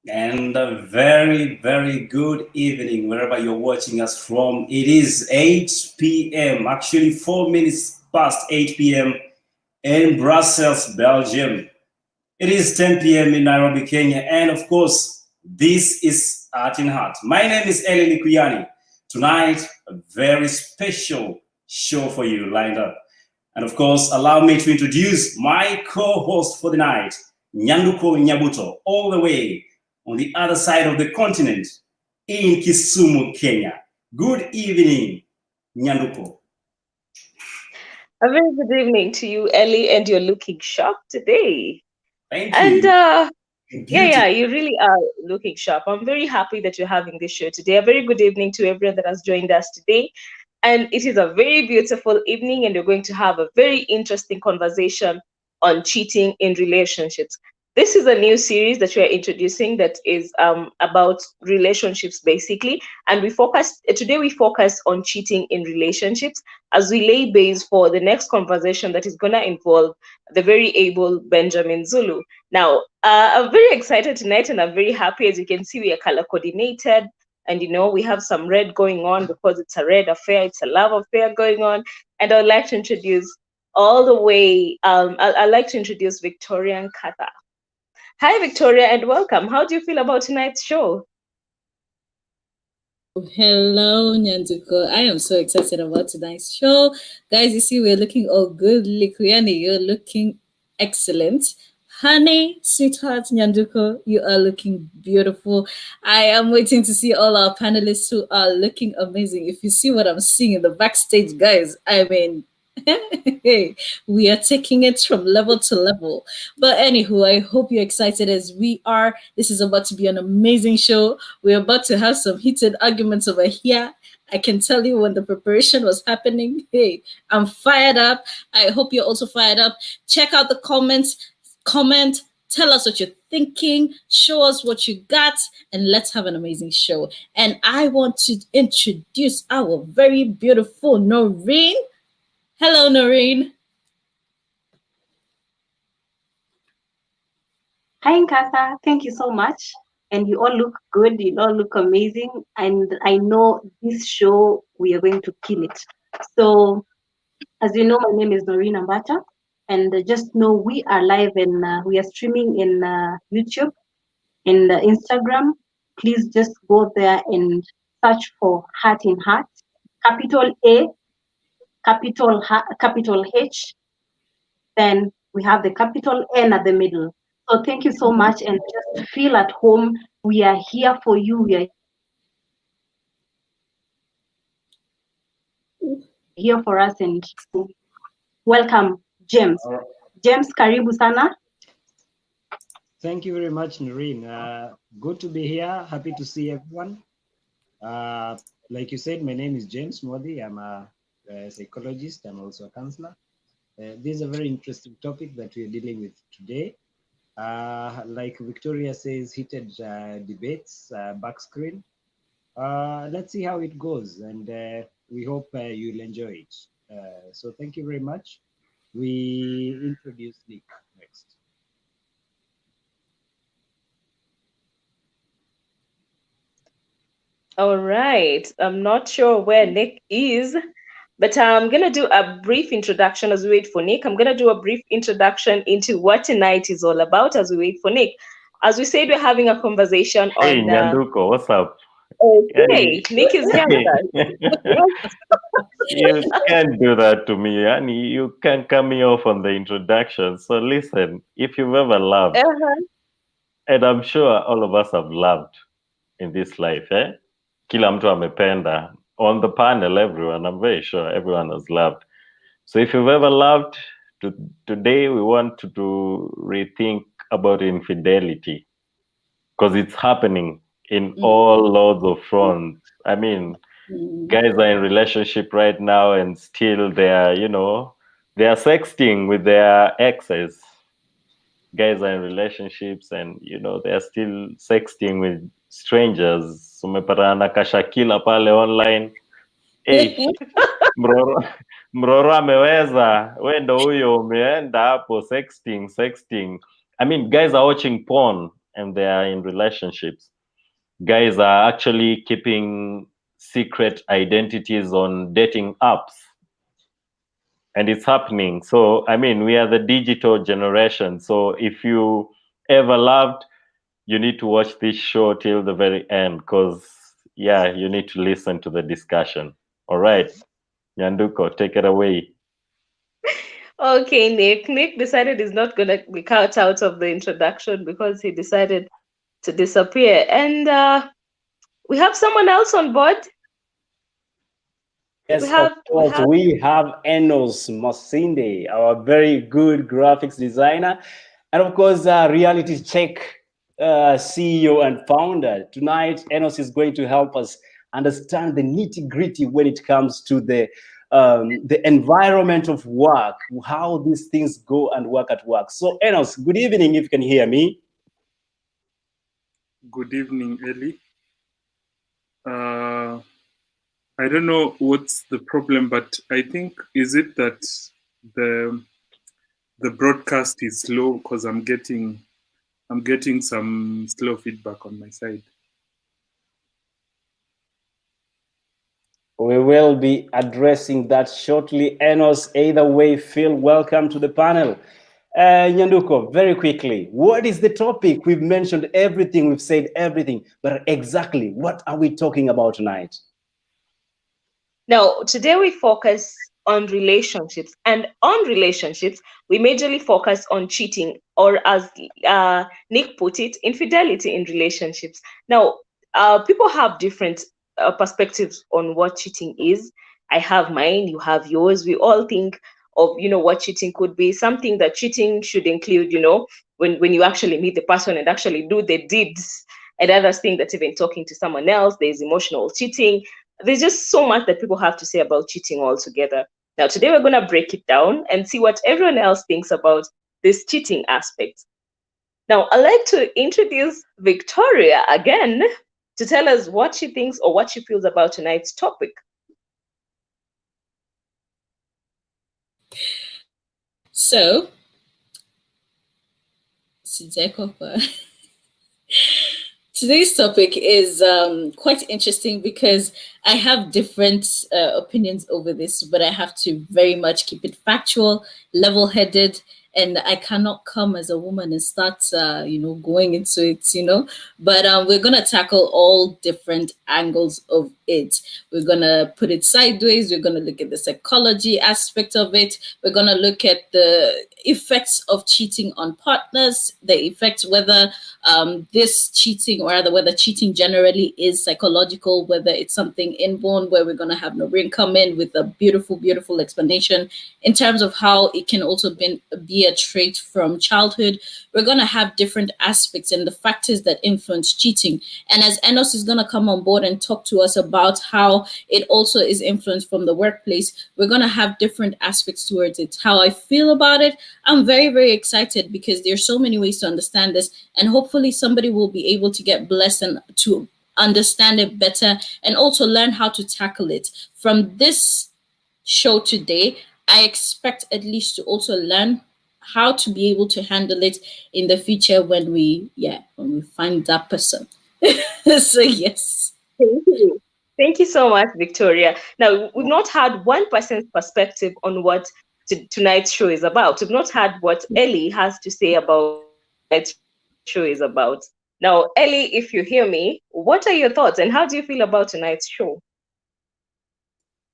And a very, very good evening wherever you're watching us from. It is 8 p.m., actually 4 minutes past 8 p.m. in Brussels, Belgium. It is 10 p.m. in Nairobi, Kenya. And of course, this is Art in Heart. My name is Eli Likuyani. Tonight, a very special show for you lined up. And of course, allow me to introduce my co-host for the night, Nyanduko Nyabuto, all the way on the other side of the continent in Kisumu, Kenya. Good evening, Nyanduko. A very good evening to you, Ellie, and you're looking sharp today. Thank And you. yeah, Beautiful. you really are looking sharp. I'm very happy that you're having this show today. A very good evening to everyone that has joined us today. And it is a very beautiful evening, and we're going to have a very interesting conversation on cheating in relationships. This is a new series that we're introducing that is about relationships basically, and we focus on cheating in relationships as we lay base for the next conversation that is going to involve the very able Benjamin Zulu. Now, I'm very excited tonight, and I'm very happy. As you can see, we are color coordinated, and we have some red going on because it's a red affair, it's a love affair going on. And I'd like to introduce all the way. I'd like to introduce Victoria and Katha. Hi, Victoria, and welcome. How do you feel about tonight's show? Hello, Nyanduko. I am so excited about tonight's show. Guys, you see, we're looking all good. Likuyani, you're looking excellent. Honey, sweetheart, Nyanduko, you are looking beautiful. I am waiting to see all our panelists who are looking amazing. If you see what I'm seeing in the backstage, guys, I mean, hey, we are taking it from level to level. But anywho, I hope you're excited as we are. This is about to be an amazing show. We're about to have some heated arguments over here. I can tell you when the preparation was happening. Hey, I'm fired up. I hope you're also fired up. Check out the comments. Comment. Tell us what you're thinking. Show us what you got. And let's have an amazing show. And I want to introduce our very beautiful Noreen. Hello, Noreen. Hi, Nkatha. Thank you so much. And you all look good. You all look amazing. And I know this show, we are going to kill it. So, as you know, my name is Noreen Ambata. And just know we are live and we are streaming in YouTube and Instagram. Please just go there and search for Heart in Heart. Capital A, capital H, then we have the capital N at the middle. So thank you so much and just feel at home. We are here for you. We are here for us and welcome James. All right. James, karibu sana. Thank you very much, Noreen. Good to be here. Happy to see everyone. Like you said, my name is James Modi. I'm a psychologist. I'm also a counselor. This is a very interesting topic that we're dealing with today. Like Victoria says, heated debates, back screen. Let's see how it goes, and we hope you'll enjoy it. So thank you very much. We introduce Nick next. All right. I'm not sure where Nick is, but I'm going to do a brief introduction as we wait for Nick. I'm going to do a brief introduction into what tonight is all about as we wait for Nick. As we said, we're having a conversation Hey, on. Nyanduko, what's up? Okay, Yani, Nick is here with us. you can't do that to me. Yani, you can't cut me off on the introduction. So listen, if you've ever loved, Uh-huh. and I'm sure all of us have loved in this life, eh? Kila mtu amependa. On the panel, everyone, I'm very sure everyone has loved. So if you've ever loved, today we want to rethink about infidelity because it's happening in all loads of fronts. I mean, guys are in relationship right now and still they are sexting with their exes. Guys are in relationships and they are still sexting with strangers. Umepatana kashakila pale online. Hey, mroro, mroro ameweza, we ndo huyo umeenda hapo sexting. I mean, guys are watching porn and they are in relationships. Guys are actually keeping secret identities on dating apps, and it's happening. So I mean, we are the digital generation, so if you ever loved, you need to watch this show till the very end, because yeah, you need to listen to the discussion. All right, Nyanduko, take it away. Okay, Nick. Nick decided he's not going to be cut out of the introduction because he decided to disappear. And we have someone else on board. Yes, of course. We have Enos Masinde, our very good graphics designer, and of course, reality check CEO and founder. Tonight, Enos is going to help us understand the nitty gritty when it comes to the environment of work, how these things go and work at work. So, Enos, good evening. If you can hear me. Good evening, Ellie. I don't know what's the problem, but I think, is it that the broadcast is slow because I'm getting some slow feedback on my side. We will be addressing that shortly. Enos, either way, feel welcome to the panel. Nyanduko, very quickly, what is the topic? We've mentioned everything, we've said everything, but exactly what are we talking about tonight? Now, today we focus on relationships, and on relationships, we majorly focus on cheating, or as Nick put it, infidelity in relationships. Now, people have different perspectives on what cheating is. I have mine, you have yours. We all think of, what cheating could be. Something that cheating should include, when you actually meet the person and actually do the deeds. And others think that even talking to someone else, there's emotional cheating. There's just so much that people have to say about cheating altogether. Now, today we're going to break it down and see what everyone else thinks about this cheating aspect. Now, I'd like to introduce Victoria again to tell us what she thinks or what she feels about tonight's topic. So, today's topic is quite interesting because I have different opinions over this, but I have to very much keep it factual, level-headed, and I cannot come as a woman and start, going into it. But we're gonna tackle all different angles of it. We're gonna put it sideways. We're gonna look at the psychology aspect of it. We're gonna look at the effects of cheating on partners, the effects whether this cheating, or rather whether cheating generally is psychological, whether it's something inborn, where we're gonna have Noreen come in with a beautiful, beautiful explanation in terms of how it can also be a trait from childhood. We're going to have different aspects and the factors that influence cheating. And as Enos is going to come on board and talk to us about how it also is influenced from the workplace, we're going to have different aspects towards it. How I feel about it, I'm very, very excited because there's so many ways to understand this. And hopefully somebody will be able to get blessed and to understand it better and also learn how to tackle it. From this show today, I expect at least to also learn how to be able to handle it in the future when we find that person. So yes. Thank you. Thank you so much, Victoria. Now, we've not had one person's perspective on what tonight's show is about. We've not had what Ellie has to say about tonight's show is about. Now, Ellie, if you hear me, what are your thoughts and how do you feel about tonight's show?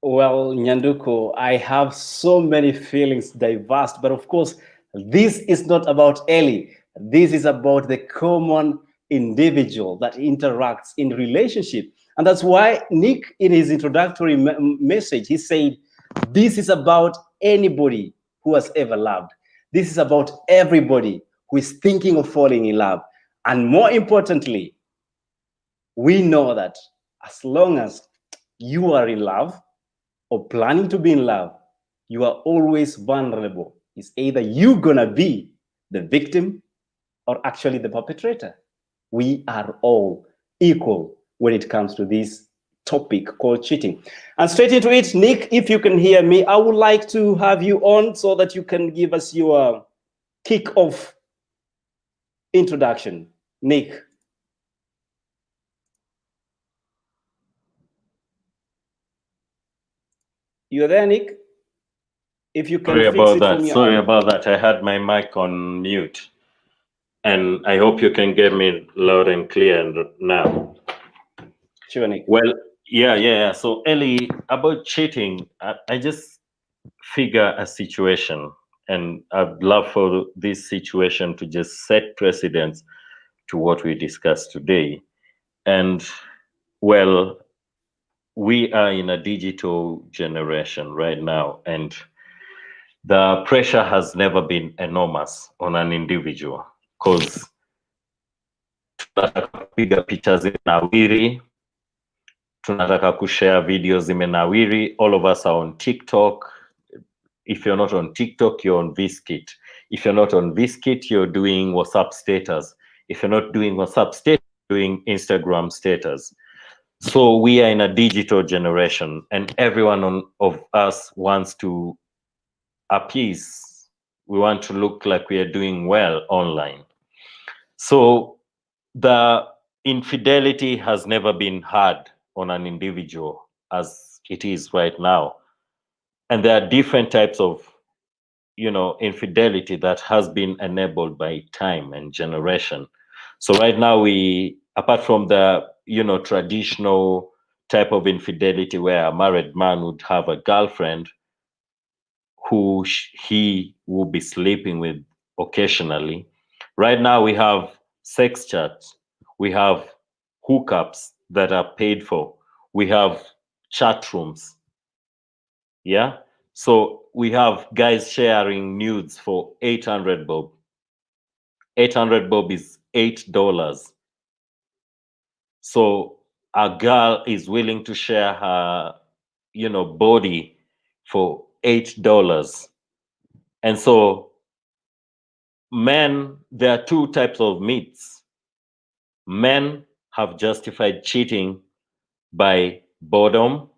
Well, Nyanduko, I have so many feelings diverse, but of course, this is not about Ellie. This is about the common individual that interacts in relationship. And that's why Nick, in his introductory message, he said, this is about anybody who has ever loved. This is about everybody who is thinking of falling in love. And more importantly, we know that as long as you are in love, or planning to be in love, you are always vulnerable. It's either you're gonna be the victim or actually the perpetrator. We are all equal when it comes to this topic called cheating. And straight into it, Nick, if you can hear me, I would like to have you on so that you can give us your kick-off introduction. Nick. You're there, Nick? If you can Sorry fix about it that. from your Sorry end. about that. I had my mic on mute. And I hope you can get me loud and clear now. Sure, Nick. Well, yeah. So, Ellie, about cheating, I just figure a situation, and I'd love for this situation to just set precedence to what we discussed today. And, well, we are in a digital generation right now, and the pressure has never been enormous on an individual because tunataka kupiga picha zimenawiri, tunataka kushare videos zimenawiri. All of us are on TikTok. If you're not on TikTok, you're on Viskit. If you're not on Viskit, you're doing WhatsApp status. If you're not doing WhatsApp status, you're doing Instagram status. So we are in a digital generation, and everyone of us wants to appease. We want to look like we are doing well online. So the infidelity has never been hard on an individual as it is right now. And there are different types of, infidelity that has been enabled by time and generation. So right now apart from the, traditional type of infidelity where a married man would have a girlfriend who he will be sleeping with occasionally. Right now we have sex chats, we have hookups that are paid for, we have chat rooms. Yeah. So we have guys sharing nudes for 800 bob. 800 bob is $8. So a girl is willing to share her, body for $8. And so men, there are two types of myths. Men have justified cheating by boredom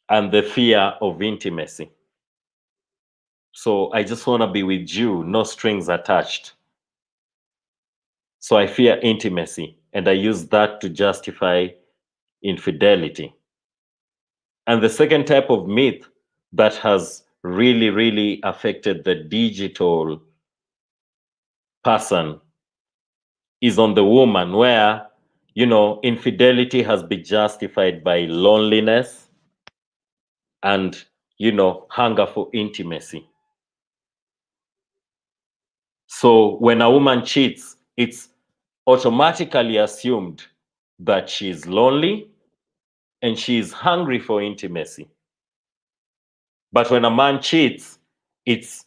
and the fear of intimacy. So I just want to be with you, no strings attached. So I fear intimacy, and I use that to justify infidelity. And the second type of myth that has really, really affected the digital person is on the woman, where, infidelity has been justified by loneliness and, hunger for intimacy. So when a woman cheats, it's automatically assumed that she's lonely and she's hungry for intimacy. But when a man cheats, it's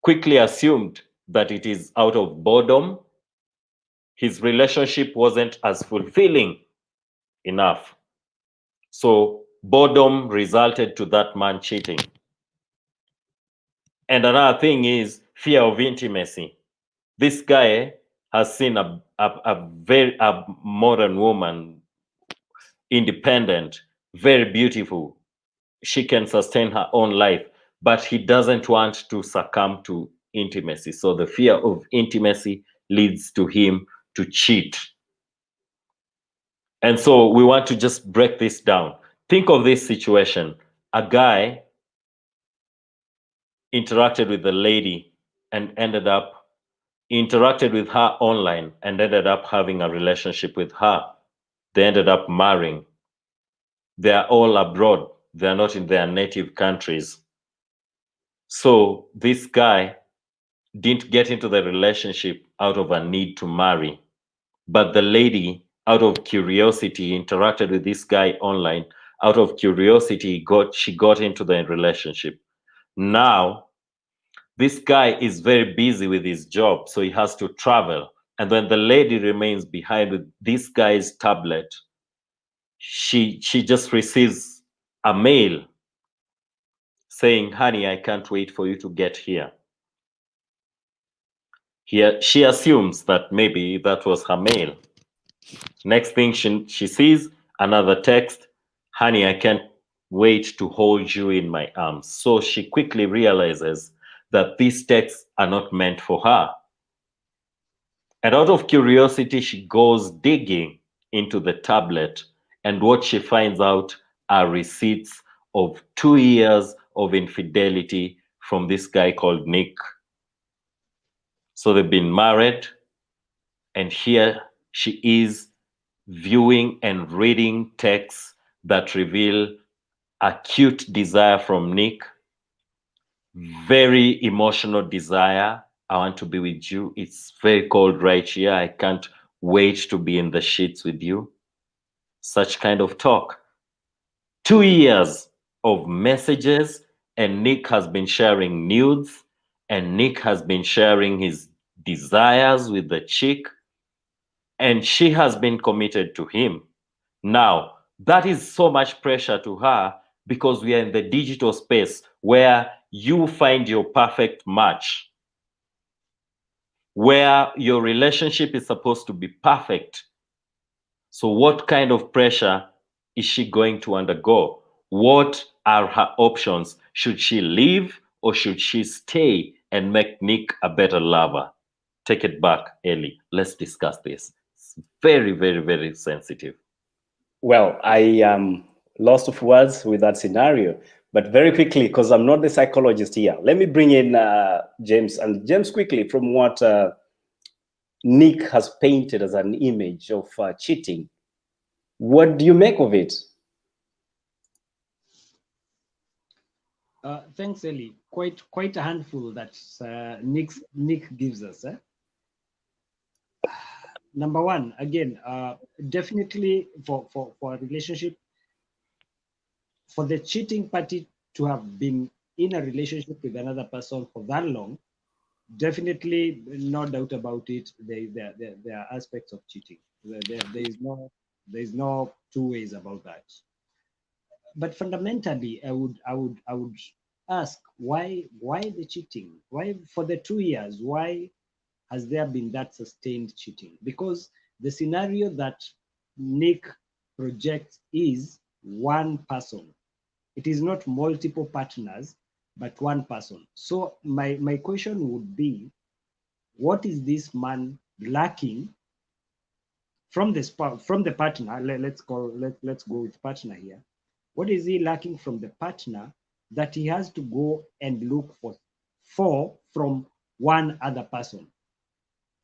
quickly assumed that it is out of boredom. His relationship wasn't as fulfilling enough. So boredom resulted to that man cheating. And another thing is fear of intimacy. This guy has seen a modern woman, independent, very beautiful. She can sustain her own life, but he doesn't want to succumb to intimacy. So the fear of intimacy leads to him to cheat. And so we want to just break this down. Think of this situation. A guy interacted with a lady and interacted with her online and ended up having a relationship with her. They ended up marrying. They are all abroad. They are not in their native countries. So this guy didn't get into the relationship out of a need to marry, but the lady, out of curiosity, interacted with this guy online. Out of curiosity, she got into the relationship. Now, this guy is very busy with his job, so he has to travel. And when the lady remains behind with this guy's tablet, she just receives a mail saying, "Honey, I can't wait for you to get here." She assumes that maybe that was her mail. Next thing she sees another text, "Honey, I can't wait to hold you in my arms." So she quickly realizes that these texts are not meant for her. And out of curiosity, she goes digging into the tablet, and what she finds out are receipts of 2 years of infidelity from this guy called Nick. So they've been married, and here she is viewing and reading texts that reveal acute desire from Nick, very emotional desire. I want to be with you. It's very cold right here. I can't wait to be in the sheets with you. Such kind of talk. 2 years of messages, and Nick has been sharing nudes, and Nick has been sharing his desires with the chick, and she has been committed to him. Now, that is so much pressure to her because we are in the digital space where you find your perfect match, where your relationship is supposed to be perfect. So, what kind of pressure is she going to undergo? What are her options? Should she leave or should she stay and make Nick a better lover? Take it back, Ellie. Let's discuss this. It's very, very, very sensitive. Well, I am lost of words with that scenario, but very quickly, because I'm not the psychologist here, let me bring in James. And James, quickly, from what Nick has painted as an image of cheating, what do you make of it? Thanks, Ellie. Quite a handful that Nick gives us. Number one, again, definitely for a relationship, for the cheating party to have been in a relationship with another person for that long, definitely no doubt about it. There are aspects of cheating. There is no two ways about that. But fundamentally, I would ask why the cheating? Why for the 2 years? Why has there been that sustained cheating? Because the scenario that Nick projects is one person. It is not multiple partners, but one person. So my question would be, what is this man lacking from the partner? Let's go with partner here. What is he lacking from the partner that he has to go and look for from one other person?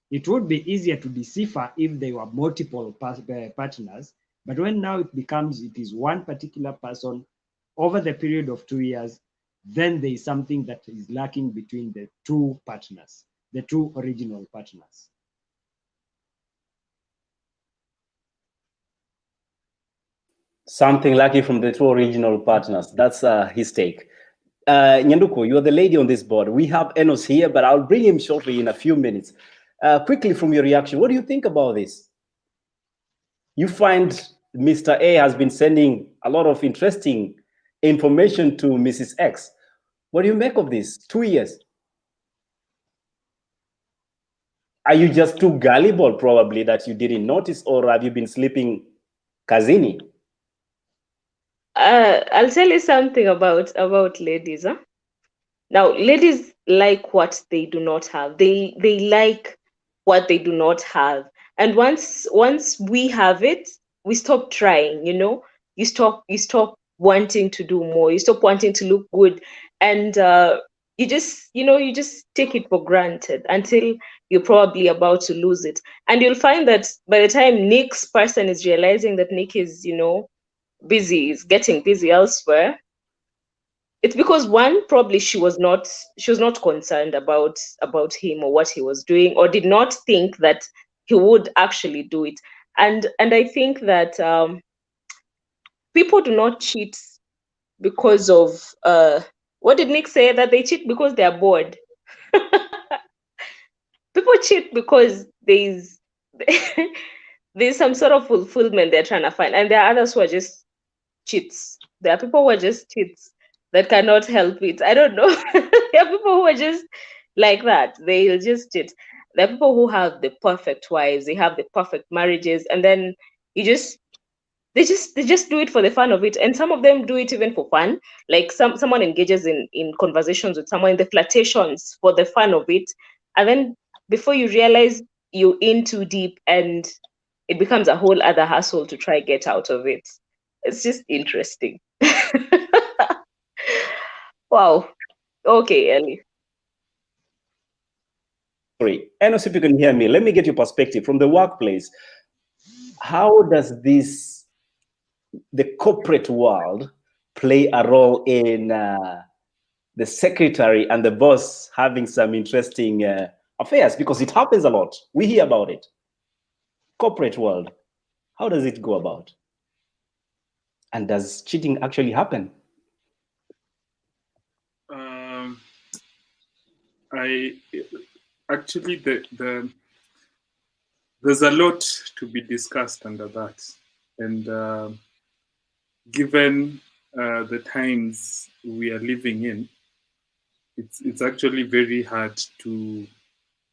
It would be easier to decipher if they were multiple partners, but when now it is one particular person over the period of 2 years, then there is something that is lacking between the two partners, the two original partners. Something lucky from the two original partners. That's his take. Nyanduko, you're the lady on this board. We have Enos here, but I'll bring him shortly in a few minutes. Quickly, from your reaction, what do you think about this? You find Mr. A has been sending a lot of interesting information to Mrs. X. What do you make of this? 2 years. Are you just too gullible, probably, that you didn't notice, or have you been sleeping kazini? I'll tell you something about ladies. Huh? Now, ladies like what they do not have. They like what they do not have, and once we have it, we stop trying. You know, you stop wanting to do more. You stop wanting to look good, and you just take it for granted until you're probably about to lose it. And you'll find that by the time Nick's person is realizing that Nick is busy, is getting busy elsewhere, it's because one, probably she was not concerned about him or what he was doing, or did not think that he would actually do it. And I think that people do not cheat because of what did Nick say, that they cheat because they are bored. People cheat because there's there's some sort of fulfillment they're trying to find, and there are others who are just cheats. There are people who are just cheats that cannot help it. I don't know. There are people who are just like that. They'll just cheat. There are people who have the perfect wives, they have the perfect marriages, and then they just do it for the fun of it. And some of them do it even for fun. Like someone engages in conversations with someone, in the flirtations for the fun of it, and then before you realize, you're in too deep and it becomes a whole other hassle to try get out of it. It's just interesting. Wow. Okay, Ellie. Sorry, Enos, if you can hear me, let me get your perspective from the workplace. How does this, the corporate world, play a role in the secretary and the boss having some interesting affairs? Because it happens a lot. We hear about it. Corporate world, how does it go about? And does cheating actually happen? I actually there's a lot to be discussed under that, and given the times we are living in, it's actually very hard to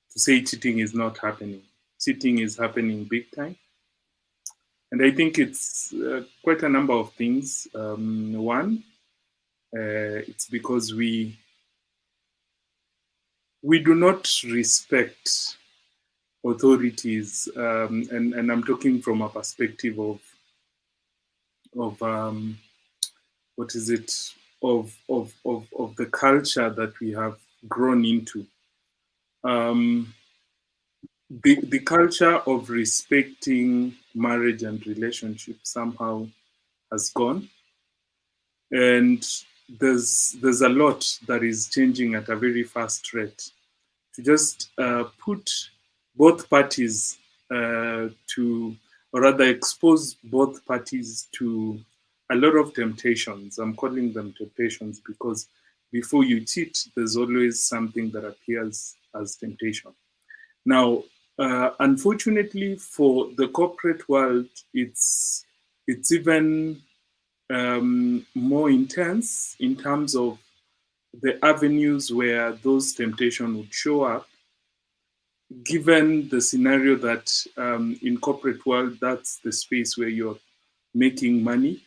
say cheating is not happening. Cheating is happening big time, and I think it's quite a number of things. One, it's because we do not respect authorities, and I'm talking from a perspective of what is it, of the culture that we have grown into. The culture of respecting marriage and relationship somehow has gone, and there's a lot that is changing at a very fast rate. To just put both parties to, or rather expose both parties to a lot of temptations. I'm calling them temptations because before you cheat, there's always something that appears as temptation. Now, unfortunately for the corporate world, it's even more intense in terms of the avenues where those temptations would show up, given the scenario that in corporate world, that's the space where you're making money.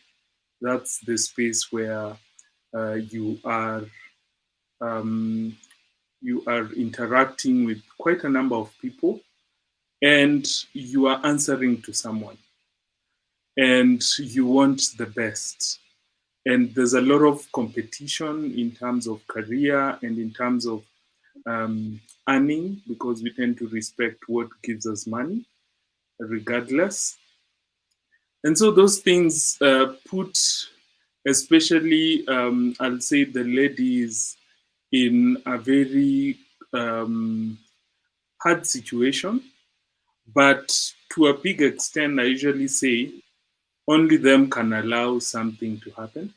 That's the space where you are interacting with quite a number of people, and you are answering to someone, and you want the best. And there's a lot of competition in terms of career and in terms of earning, because we tend to respect what gives us money, regardless. And so those things put, especially, I'll say, the ladies in a very hard situation. But to a big extent, I usually say only them can allow something to happen.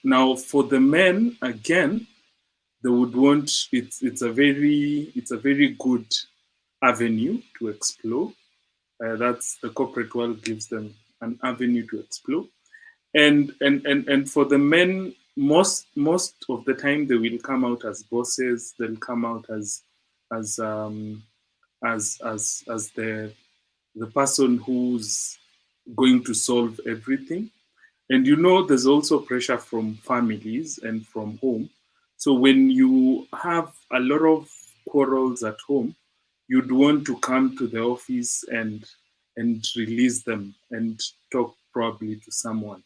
Now, for the men, again, they would want, it's a very good avenue to explore. That's the corporate world gives them an avenue to explore, and for the men, most of the time they will come out as bosses. They'll come out as the person who's going to solve everything. And there's also pressure from families and from home. So when you have a lot of quarrels at home, you'd want to come to the office and release them and talk probably to someone.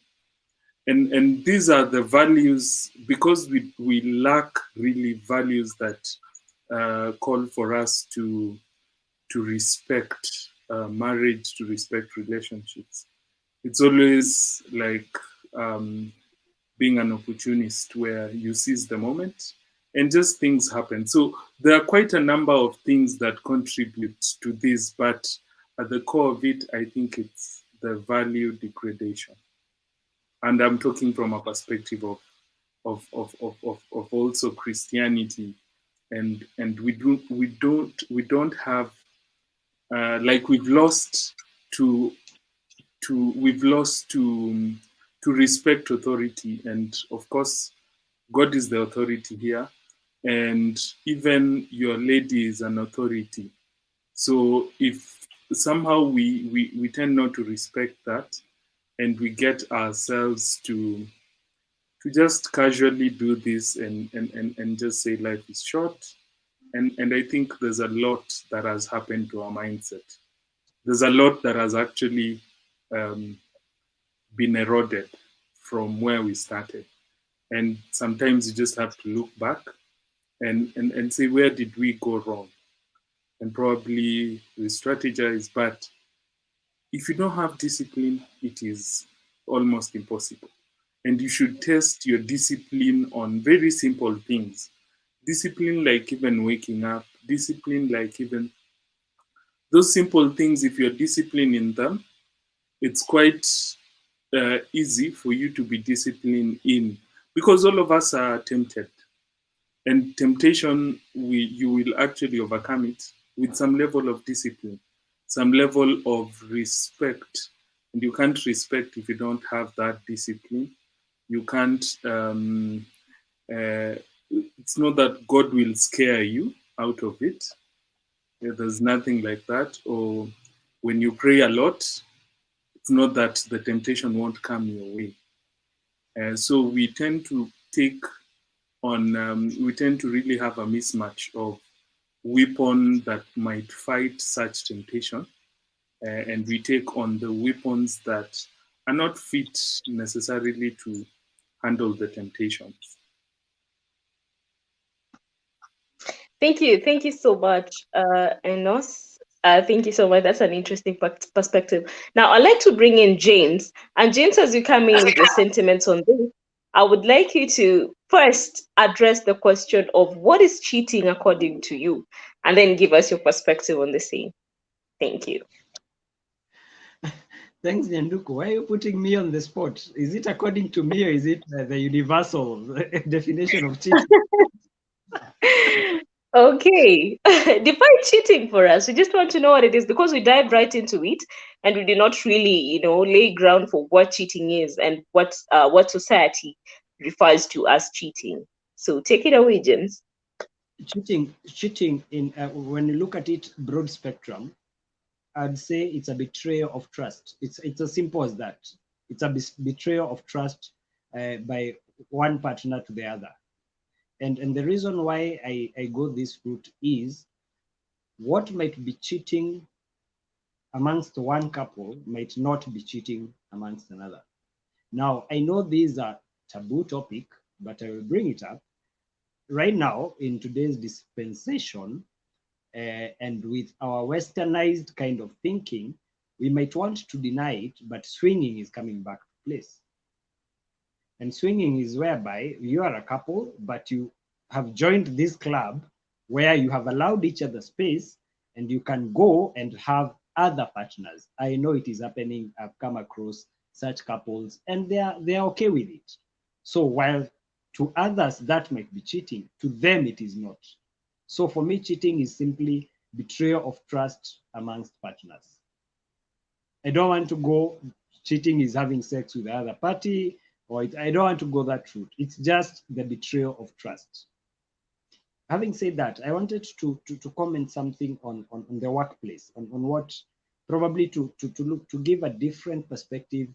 And these are the values, because we lack really values that call for us to respect marriage, to respect relationships. It's always like being an opportunist, where you seize the moment and just things happen. So there are quite a number of things that contribute to this, but at the core of it, I think it's the value degradation. And I'm talking from a perspective of also Christianity, and we don't have, like, we've lost to respect authority. And of course, God is the authority here, and even your lady is an authority. So if somehow we tend not to respect that, and we get ourselves to just casually do this and just say life is short, And I think there's a lot that has happened to our mindset. There's a lot that has actually been eroded from where we started. And sometimes you just have to look back and say, where did we go wrong? And probably re-strategize. But if you don't have discipline, it is almost impossible. And you should test your discipline on very simple things. Discipline like even waking up, discipline like even those simple things, if you're disciplined in them, it's quite easy for you to be disciplined in, because all of us are tempted, and temptation you will actually overcome it with some level of discipline, some level of respect. And you can't respect if you don't have that discipline. You can't it's not that God will scare you out of it. There's nothing like that. Or when you pray a lot, it's not that the temptation won't come your way. So we tend to take on, we tend to really have a mismatch of weapon that might fight such temptation, and we take on the weapons that are not fit necessarily to handle the temptations. Thank you so much, Enos. Thank you so much. That's an interesting perspective. Now, I'd like to bring in James. And James, as you come in with your sentiments on this, I would like you to first address the question of what is cheating according to you, and then give us your perspective on the same. Thank you. Thanks, Nyanduku. Why are you putting me on the spot? Is it according to me, or is it the universal definition of cheating? Okay. Define cheating for us. We just want to know what it is, because we dive right into it and we did not really, lay ground for what cheating is and what society refers to as cheating. So take it away, James. Cheating in when you look at it broad spectrum, I'd say it's a betrayal of trust. It's as simple as that. It's a betrayal of trust by one partner to the other. And the reason why I go this route is what might be cheating amongst one couple might not be cheating amongst another. Now, I know these are taboo topic, but I will bring it up. Right now, in today's dispensation, and with our westernized kind of thinking, we might want to deny it, but swinging is coming back to place. And swinging is whereby you are a couple, but you have joined this club where you have allowed each other space and you can go and have other partners. I know it is happening. I've come across such couples and they're okay with it. So while to others that might be cheating, to them it is not. So for me, cheating is simply betrayal of trust amongst partners. I don't want to go, cheating is having sex with the other party, or I don't want to go that route. It's just the betrayal of trust. Having said that, I wanted to comment something on the workplace, on what probably to look to give a different perspective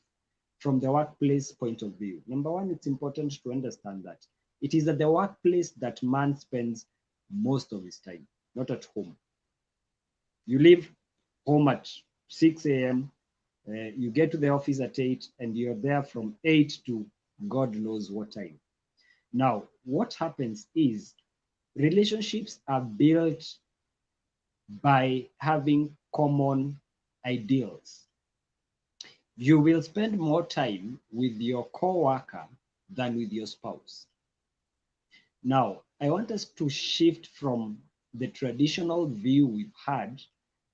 from the workplace point of view. Number one, it's important to understand that it is at the workplace that man spends most of his time, not at home. You leave home at 6 a.m., you get to the office at 8, and you're there from 8 to God knows what time. Now, what happens is relationships are built by having common ideals. You will spend more time with your co-worker than with your spouse. Now, I want us to shift from the traditional view we've had,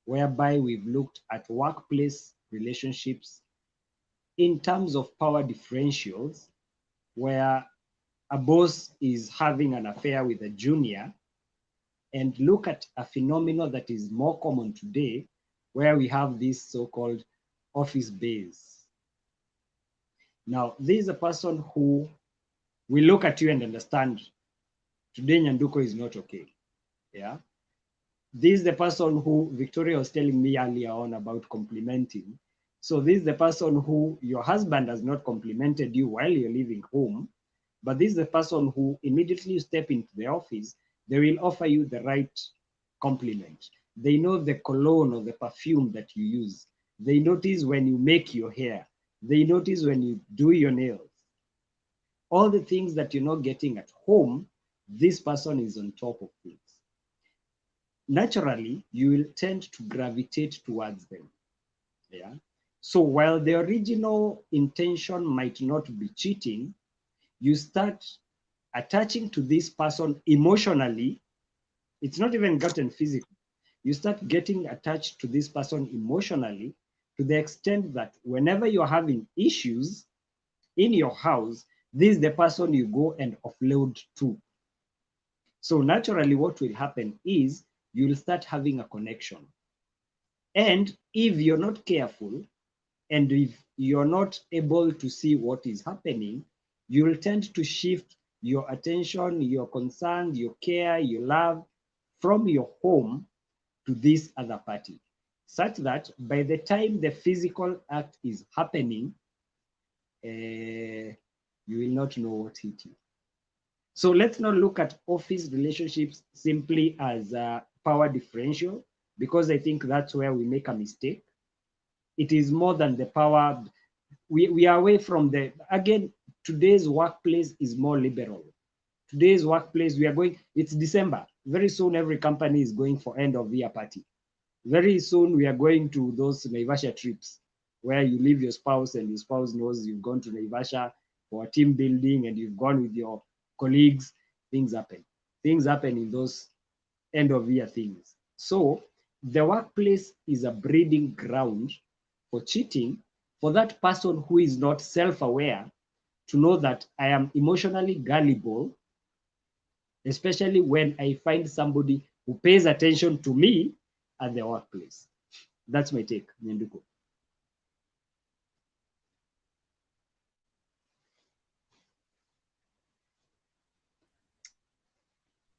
whereby we've looked at workplace relationships in terms of power differentials, where a boss is having an affair with a junior, and look at a phenomenon that is more common today, where we have this so-called office base. Now, this is a person who will look at you and understand, today Nyanduko is not okay. Yeah. This is the person who Victoria was telling me earlier on about complimenting. So this is the person who your husband has not complimented you while you're leaving home, but this is the person who immediately you step into the office, They will offer you the right compliment. They know the cologne or the perfume that you use. They notice when you make your hair. They notice when you do your nails. All the things that you're not getting at home, this person is on top of things. Naturally, you will tend to gravitate towards them. Yeah. So while the original intention might not be cheating, you start attaching to this person emotionally. It's not even gotten physical. You start getting attached to this person emotionally to the extent that whenever you're having issues in your house, this is the person you go and offload to. So naturally, what will happen is you'll start having a connection. And if you're not careful, and if you're not able to see what is happening, you will tend to shift your attention, your concern, your care, your love from your home to this other party, such that by the time the physical act is happening, you will not know what hit you. So let's not look at office relationships simply as a power differential, because I think that's where we make a mistake. It is more than the power. We are away from the, again, today's workplace is more liberal. Today's workplace, we are going, it's December. Very soon, every company is going for end of year party. Very soon, we are going to those Naivasha trips where you leave your spouse and your spouse knows you've gone to Naivasha for a team building and you've gone with your colleagues. Things happen. Things happen in those end of year things. So the workplace is a breeding ground for cheating, for that person who is not self-aware to know that I am emotionally gullible, especially when I find somebody who pays attention to me at the workplace. That's my take, Nyenduko.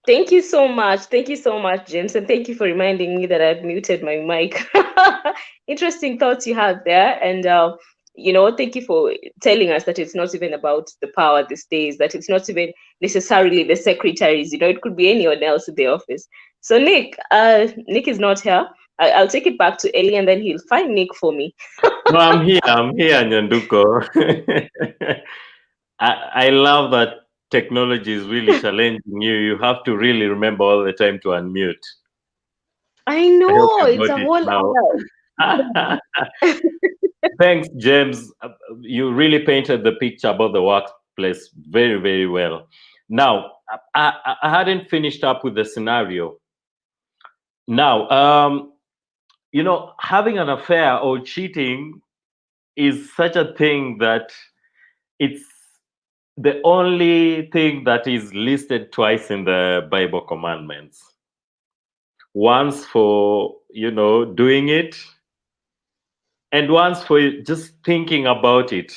Thank you so much. Thank you so much, James. And thank you for reminding me that I've muted my mic. Interesting thoughts you had there. And, thank you for telling us that it's not even about the power these days, that it's not even necessarily the secretaries, it could be anyone else in the office. So Nick is not here. I'll take it back to Ellie and then he'll find Nick for me. No, I'm here, Nyanduko. I love that technology is really challenging you. You have to really remember all the time to unmute. I I hope know, you it's got a it whole now. Thanks, James. You really painted the picture about the workplace very, very well. Now, I hadn't finished up with the scenario. Now, having an affair or cheating is such a thing that it's the only thing that is listed twice in the Bible commandments. Once for, doing it, and once for just thinking about it.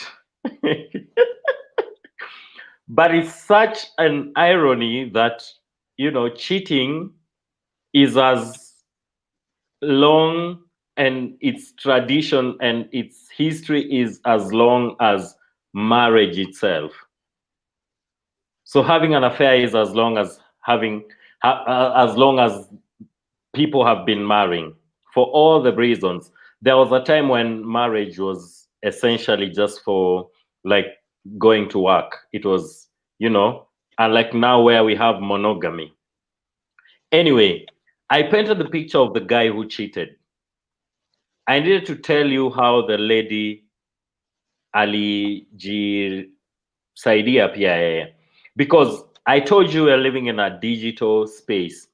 But it's such an irony that, cheating is as long, and its tradition and its history is as long as marriage itself. So having an affair is as long as as long as people have been marrying, for all the reasons. There was a time when marriage was essentially just for like going to work. It was, unlike now where we have monogamy. Anyway, I painted the picture of the guy who cheated. I needed to tell you how the lady alijisaidia pia yeye, because I told you we're living in a digital space,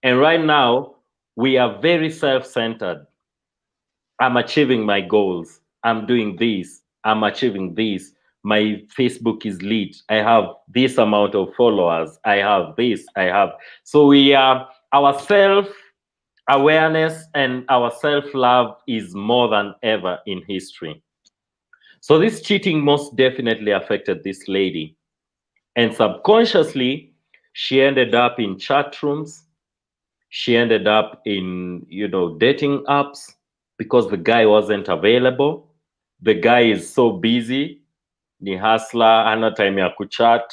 and right now we are very self-centered. I'm achieving my goals. I'm doing this. I'm achieving this. My Facebook is lit. I have this amount of followers. I have this. I have. So we are, our self-awareness and our self-love is more than ever in history. So this cheating most definitely affected this lady. And subconsciously, she ended up in chat rooms. She ended up in, dating apps because the guy wasn't available. The guy is so busy. Ni hustler, hana time ya kuchat.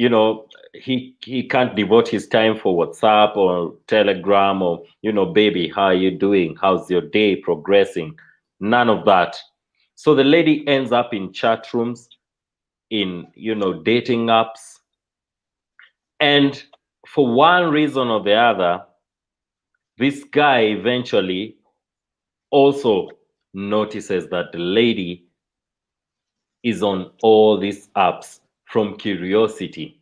you know, he can't devote his time for WhatsApp or Telegram or, you know, baby, how are you doing? How's your day progressing? None of that. So the lady ends up in chat rooms, in, you know, dating apps. And for one reason or the other, this guy eventually also notices that the lady is on all these apps from curiosity.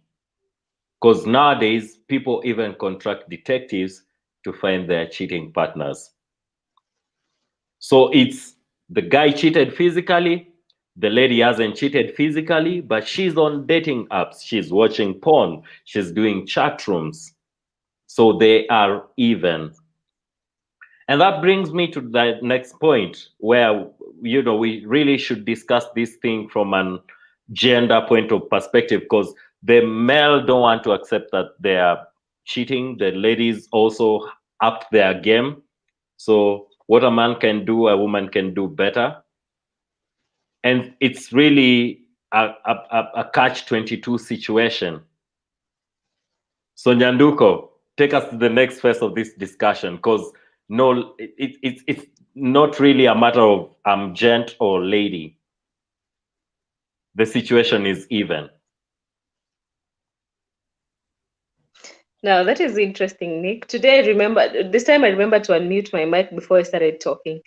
Because nowadays, people even contract detectives to find their cheating partners. So it's the guy cheated physically, the lady hasn't cheated physically, but she's on dating apps, she's watching porn, she's doing chat rooms. So they are even. And that brings me to the next point where, you know, we really should discuss this thing from an gender point of perspective, because the male don't want to accept that they are cheating. The ladies also upped their game. So what a man can do, a woman can do better. And it's really a catch-22 situation. So Nyanduko, take us to the next phase of this discussion, because no, it's not really a matter of gent or lady. The situation is even. Now that is interesting, Nick. Today this time I remember to unmute my mic before I started talking.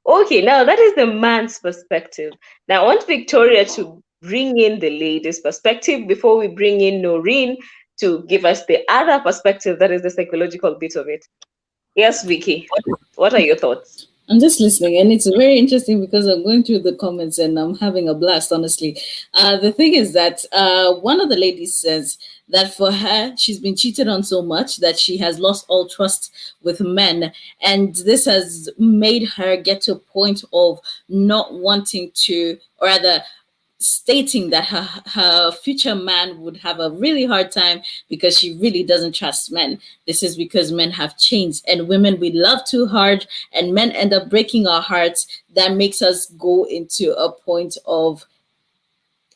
Okay, now that is the man's perspective. Now I want Victoria to bring in the lady's perspective before we bring in Noreen to give us the other perspective, that is the psychological bit of it. Yes, Vicky, what are your thoughts? I'm just listening, and it's very interesting because I'm going through the comments and I'm having a blast, honestly. The thing is that one of the ladies says that for her, she's been cheated on so much that she has lost all trust with men. And this has made her get to a point of not wanting to, or rather, stating that her future man would have a really hard time because she really doesn't trust men. This is because men have changed, and women, we love too hard, and men end up breaking our hearts. That makes us go into a point of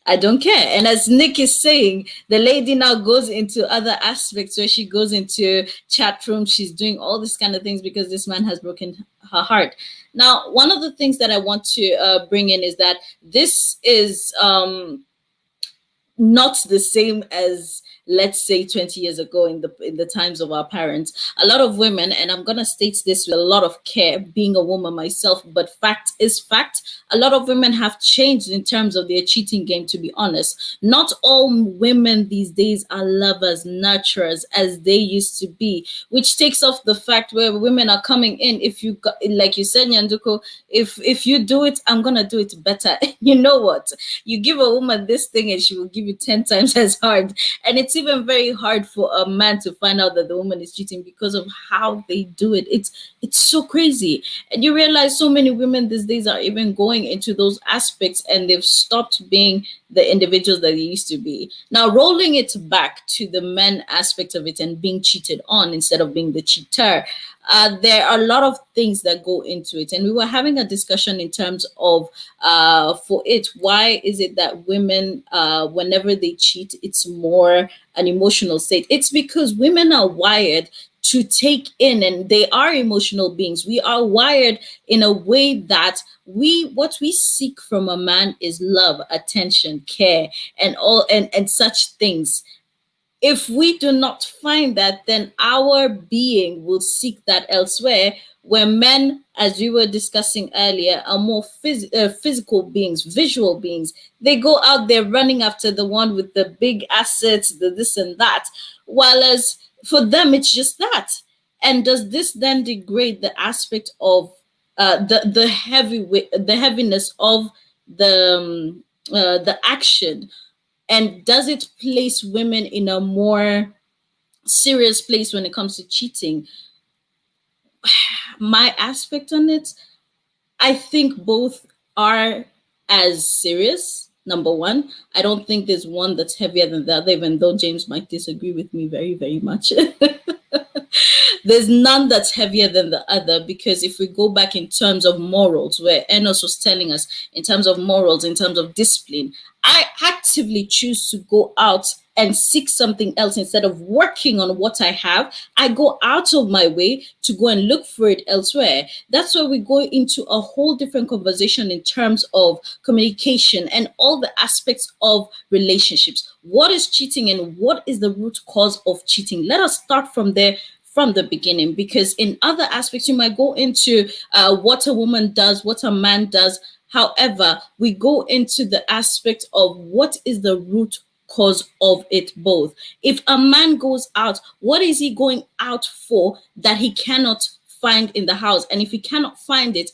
I don't care. And as Nick is saying, the lady now goes into other aspects where she goes into chat rooms. She's doing all these kind of things because this man has broken her heart. Now, one of the things that I want to bring in is that this is not the same as, let's say, 20 years ago in the times of our parents. A lot of women, and I'm gonna state this with a lot of care, being a woman myself, but fact is fact, a lot of women have changed in terms of their cheating game, to be honest. Not all women these days are lovers, nurturers as they used to be, which takes off the fact where women are coming in. If you, like you said, Nyanduko, if you do it, I'm gonna do it better. You know what? You give a woman this thing and she will give you 10 times as hard. And it's even very hard for a man to find out that the woman is cheating because of how they do it. It's so crazy. And you realize so many women these days are even going into those aspects, and they've stopped being the individuals that they used to be. Now, rolling it back to the men aspect of it and being cheated on instead of being the cheater, there are a lot of things that go into it. And we were having a discussion in terms of, for it, why is it that women, whenever they cheat, it's more an emotional state? It's because women are wired to take in, and they are emotional beings. We are wired in a way that what we seek from a man is love, attention, care, and all and such things. If we do not find that, then our being will seek that elsewhere, where men, as we were discussing earlier, are more physical beings, visual beings. They go out there running after the one with the big assets, the this and that, while as for them, it's just that. And does this then degrade the aspect of the heaviness of the action? And does it place women in a more serious place when it comes to cheating? My aspect on it, I think both are as serious. Number one, I don't think there's one that's heavier than the other, even though James might disagree with me very, very much. There's none that's heavier than the other, because if we go back in terms of morals, where Enos was telling us in terms of morals, in terms of discipline, I actively choose to go out and seek something else instead of working on what I have, I go out of my way to go and look for it elsewhere. That's where we go into a whole different conversation in terms of communication and all the aspects of relationships. What is cheating and what is the root cause of cheating? Let us start from there from the beginning, because in other aspects you might go into what a woman does, what a man does. However, we go into the aspect of what is the root cause of it both. If a man goes out, what is he going out for that he cannot find in the house? And if he cannot find it,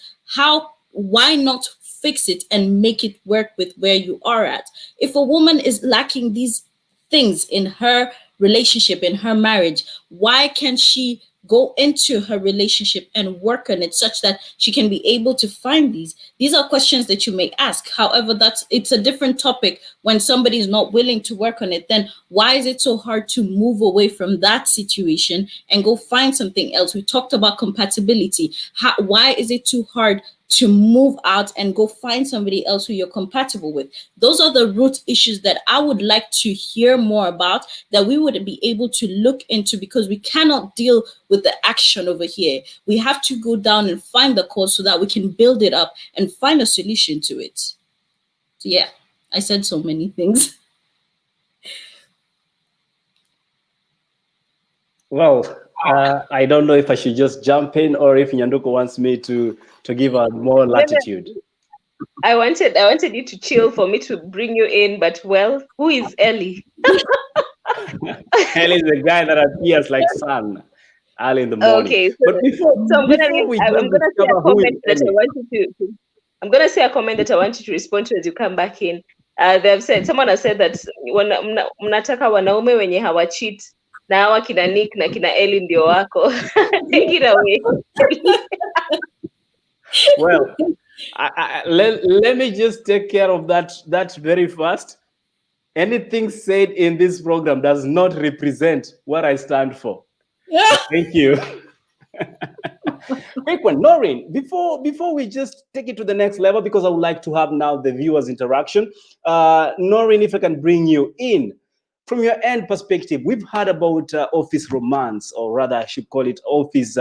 why not fix it and make it work with where you are at? If a woman is lacking these things in her relationship, in her marriage, why can't she go into her relationship and work on it such that she can be able to find these are questions that you may ask. However, it's a different topic. When somebody is not willing to work on it, then why is it so hard to move away from that situation and go find something else? We talked about compatibility. Why is it too hard to move out and go find somebody else who you're compatible with? Those are the root issues that I would like to hear more about, that we would be able to look into, because we cannot deal with the action over here. We have to go down and find the cause so that we can build it up and find a solution to it. So yeah, I said so many things. Well, I don't know if I should just jump in or if Nyanduko wants me to give her more latitude. I wanted you to chill for me to bring you in, but well, who is Ellie? Ellie is the guy that appears like sun early in the morning. Okay, but before I'm we gonna say a comment that I want you to. I'm gonna say a comment that I want you to respond to as you come back in. Someone has said that mnataka wanaume wenye hawacheat na hawa kina Nick na kina Ellie ndio wako. Take it away. Well, let me just take care of that very fast. Anything said in this program does not represent what I stand for. Thank you. Quick one, Noreen, before we just take it to the next level, because I would like to have now the viewers' interaction. Noreen, if I can bring you in. From your end perspective, we've heard about office romance, or rather I should call it office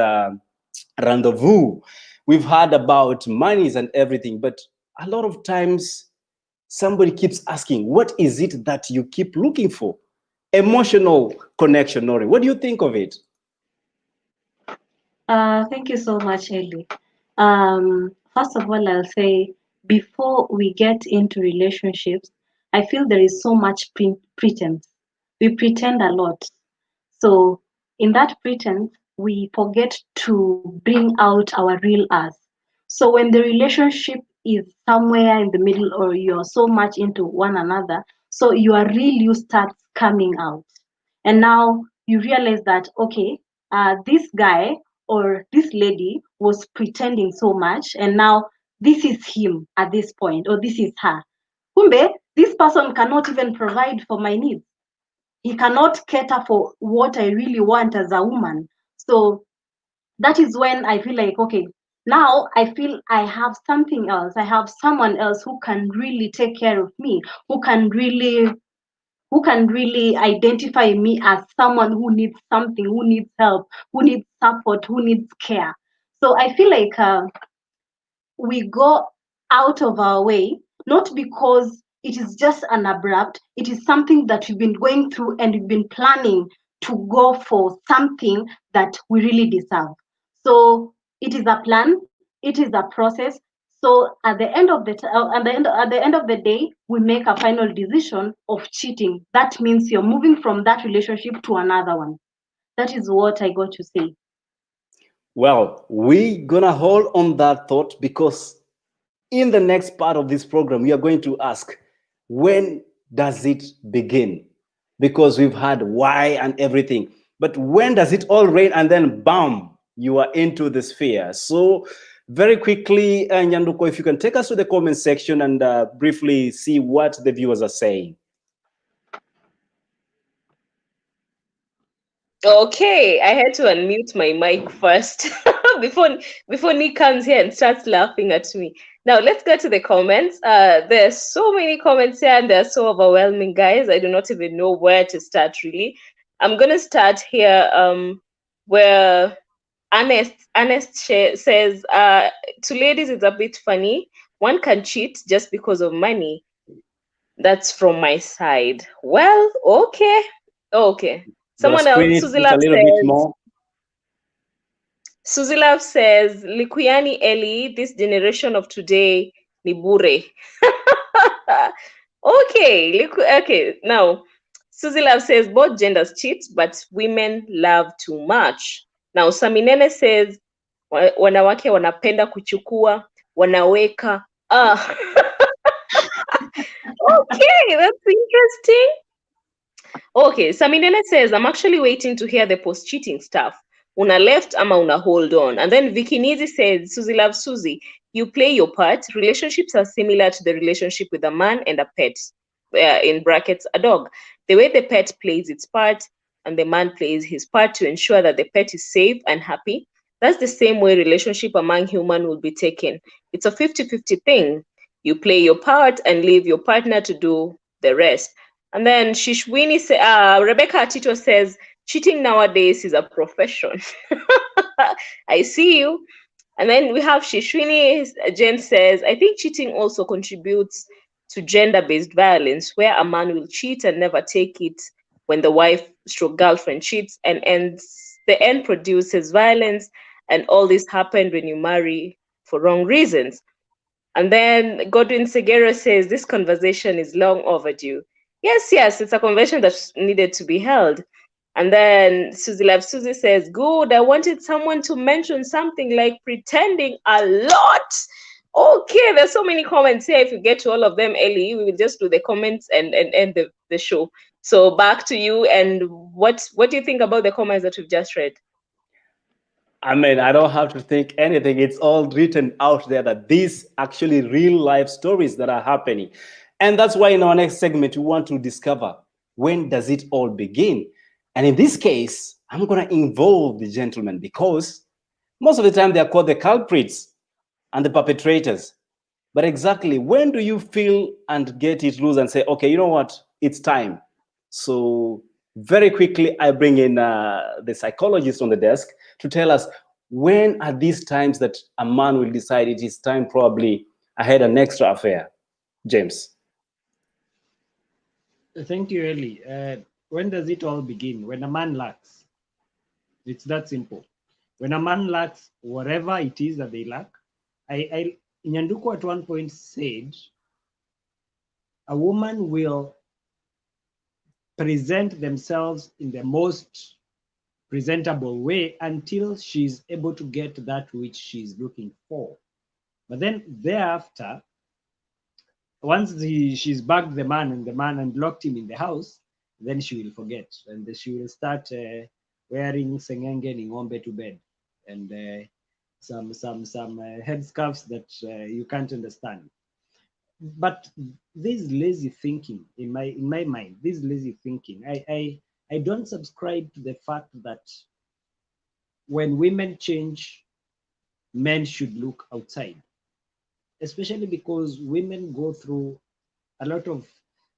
rendezvous. We've heard about monies and everything, but a lot of times somebody keeps asking, what is it that you keep looking for? Emotional connection, Noreen. What do you think of it? Thank you so much, Ellie. First of all, I'll say before we get into relationships, I feel there is so much pretense. We pretend a lot. So, in that pretense, we forget to bring out our real us. So, when the relationship is somewhere in the middle, or you're so much into one another, so your real you starts coming out. And now you realize that, okay, this guy or this lady was pretending so much, and now this is him at this point, or this is her. Kumbe, this person cannot even provide for my needs. He cannot cater for what I really want as a woman. So that is when I feel like, okay, now I feel I have something else. I have someone else who can really take care of me, who can really identify me as someone who needs something, who needs help, who needs support, who needs care. So I feel like we go out of our way, not because it is just an abrupt, it is something that we've been going through and we've been planning to go for something that we really deserve. So it is a plan, it is a process. So at the end of the end of the day, we make a final decision of cheating. That means you're moving from that relationship to another one. That is what I got to say. Well, we're gonna hold on that thought, because in the next part of this program, we are going to ask, when does it begin? Because we've had why and everything, but when does it all rain and then bam, you are into the sphere? So very quickly, Nyanduko, if you can take us to the comment section and briefly see what the viewers are saying. Okay, I had to unmute my mic first before Nick comes here and starts laughing at me. Now let's get to the comments. There's so many comments here and they're so overwhelming, guys. I do not even know where to start really. I'm gonna start here where says to ladies it's a bit funny. One can cheat just because of money. That's from my side. Well, okay. Okay. Gotta Someone screen else, it just a little bit more. Suzy Love says, Likuyani Eli, this generation of today, ni bure. Okay, now Suzy Love says both genders cheat, but women love too much. Now Saminene says wanawake wanapenda kuchukua, wanaweka. Okay, that's interesting. Okay, Saminene says, I'm actually waiting to hear the post-cheating stuff. Una left ama una hold on. And then Vicky Nizi says, Susie loves Susie. You play your part. Relationships are similar to the relationship with a man and a pet, in brackets, a dog. The way the pet plays its part and the man plays his part to ensure that the pet is safe and happy, that's the same way relationship among human will be taken. It's a 50-50 thing. You play your part and leave your partner to do the rest. And then Rebecca Tito says, cheating nowadays is a profession. I see you. And then we have Shishwini. Jen says, I think cheating also contributes to gender-based violence, where a man will cheat and never take it when the wife stroke girlfriend cheats, and the end produces violence. And all this happened when you marry for wrong reasons. And then Godwin Segero says, this conversation is long overdue. Yes, it's a conversation that needed to be held. And then Susie Love Susie says, good, I wanted someone to mention something like pretending a lot. Okay, there's so many comments here. If you get to all of them, Ellie, we will just do the comments and end the show. So back to you. And what do you think about the comments that we've just read? I mean, I don't have to think anything. It's all written out there that these actually real life stories that are happening. And that's why in our next segment, we want to discover when does it all begin? And in this case, I'm going to involve the gentlemen because most of the time they are called the culprits and the perpetrators. But exactly when do you feel and get it loose and say, okay, you know what? It's time. So very quickly, I bring in the psychologist on the desk to tell us when are these times that a man will decide it is time probably I had an extra affair. James. Thank you, Eli. When does it all begin? When a man lacks. It's that simple. When a man lacks whatever it is that they lack. Nyanduko at one point said, a woman will present themselves in the most presentable way until she's able to get that which she's looking for. But then thereafter, once she's bagged the man and locked him in the house, then she will forget and she will start wearing sengenge ng'ombe to bed and some headscarves that you can't understand. But this lazy thinking in my mind, this lazy thinking, I don't subscribe to the fact that when women change, men should look outside, especially because women go through a lot of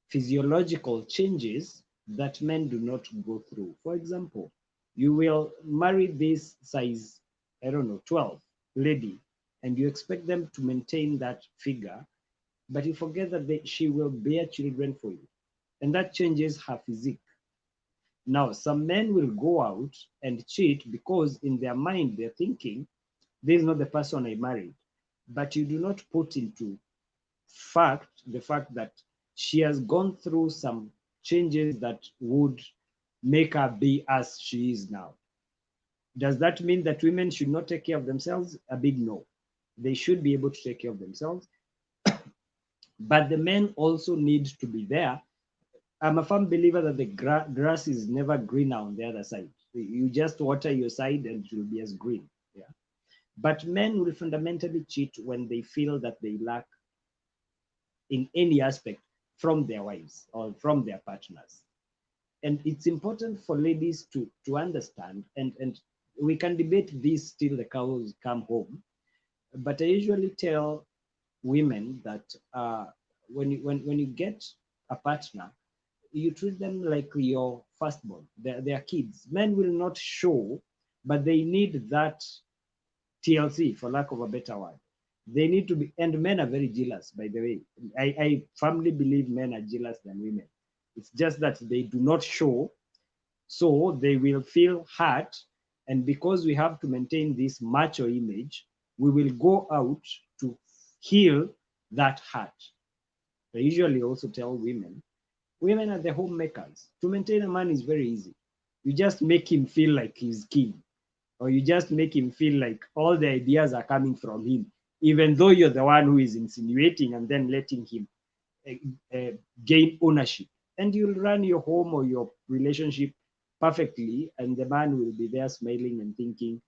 physiological changes that men do not go through. For example, you will marry this size, I don't know, 12 lady, and you expect them to maintain that figure, but you forget that she will bear children for you. And that changes her physique. Now, some men will go out and cheat because in their mind, they're thinking, this is not the person I married. But you do not put into the fact that she has gone through some changes that would make her be as she is now. Does that mean that women should not take care of themselves? A big no. They should be able to take care of themselves. But the men also need to be there. I'm a firm believer that the grass is never greener on the other side. You just water your side and it will be as green. Yeah. But men will fundamentally cheat when they feel that they lack in any aspect from their wives or from their partners. And it's important for ladies to understand, and we can debate this till the cows come home. But I usually tell women that when you get a partner, you treat them like your firstborn. They're kids. Men will not show, but they need that TLC, for lack of a better word. They need to be, and men are very jealous, by the way. I firmly believe men are jealous than women. It's just that they do not show, so they will feel hurt. And because we have to maintain this macho image, we will go out to heal that hurt. I usually also tell women are the homemakers. To maintain a man is very easy. You just make him feel like he's king, or you just make him feel like all the ideas are coming from him, even though you're the one who is insinuating and then letting him gain ownership. And you'll run your home or your relationship perfectly, and the man will be there smiling and thinking,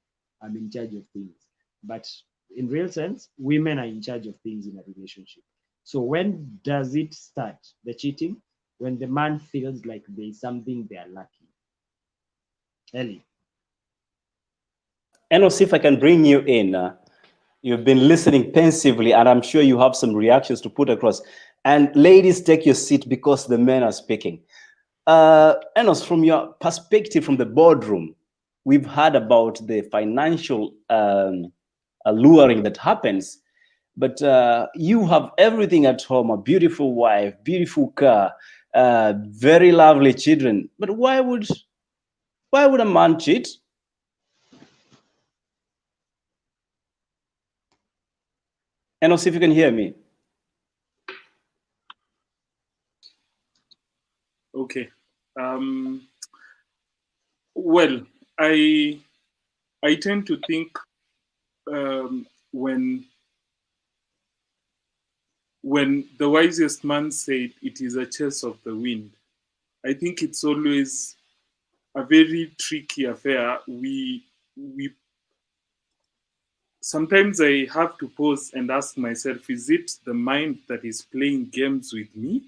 I'm in charge of things. But in real sense, women are in charge of things in a relationship. So when does it start, the cheating? When the man feels like there's something they are lacking. Ellie. And I'll see if I can bring you in. You've been listening pensively, and I'm sure you have some reactions to put across. And ladies, take your seat because the men are speaking. Enos, from your perspective from the boardroom, we've heard about the financial alluring that happens, but you have everything at home, a beautiful wife, beautiful car, very lovely children. But why would a man cheat? Enos, if you can hear me. Okay. Well, I tend to think when the wisest man said it is a chase of the wind, I think it's always a very tricky affair. We sometimes I have to pause and ask myself, is it the mind that is playing games with me?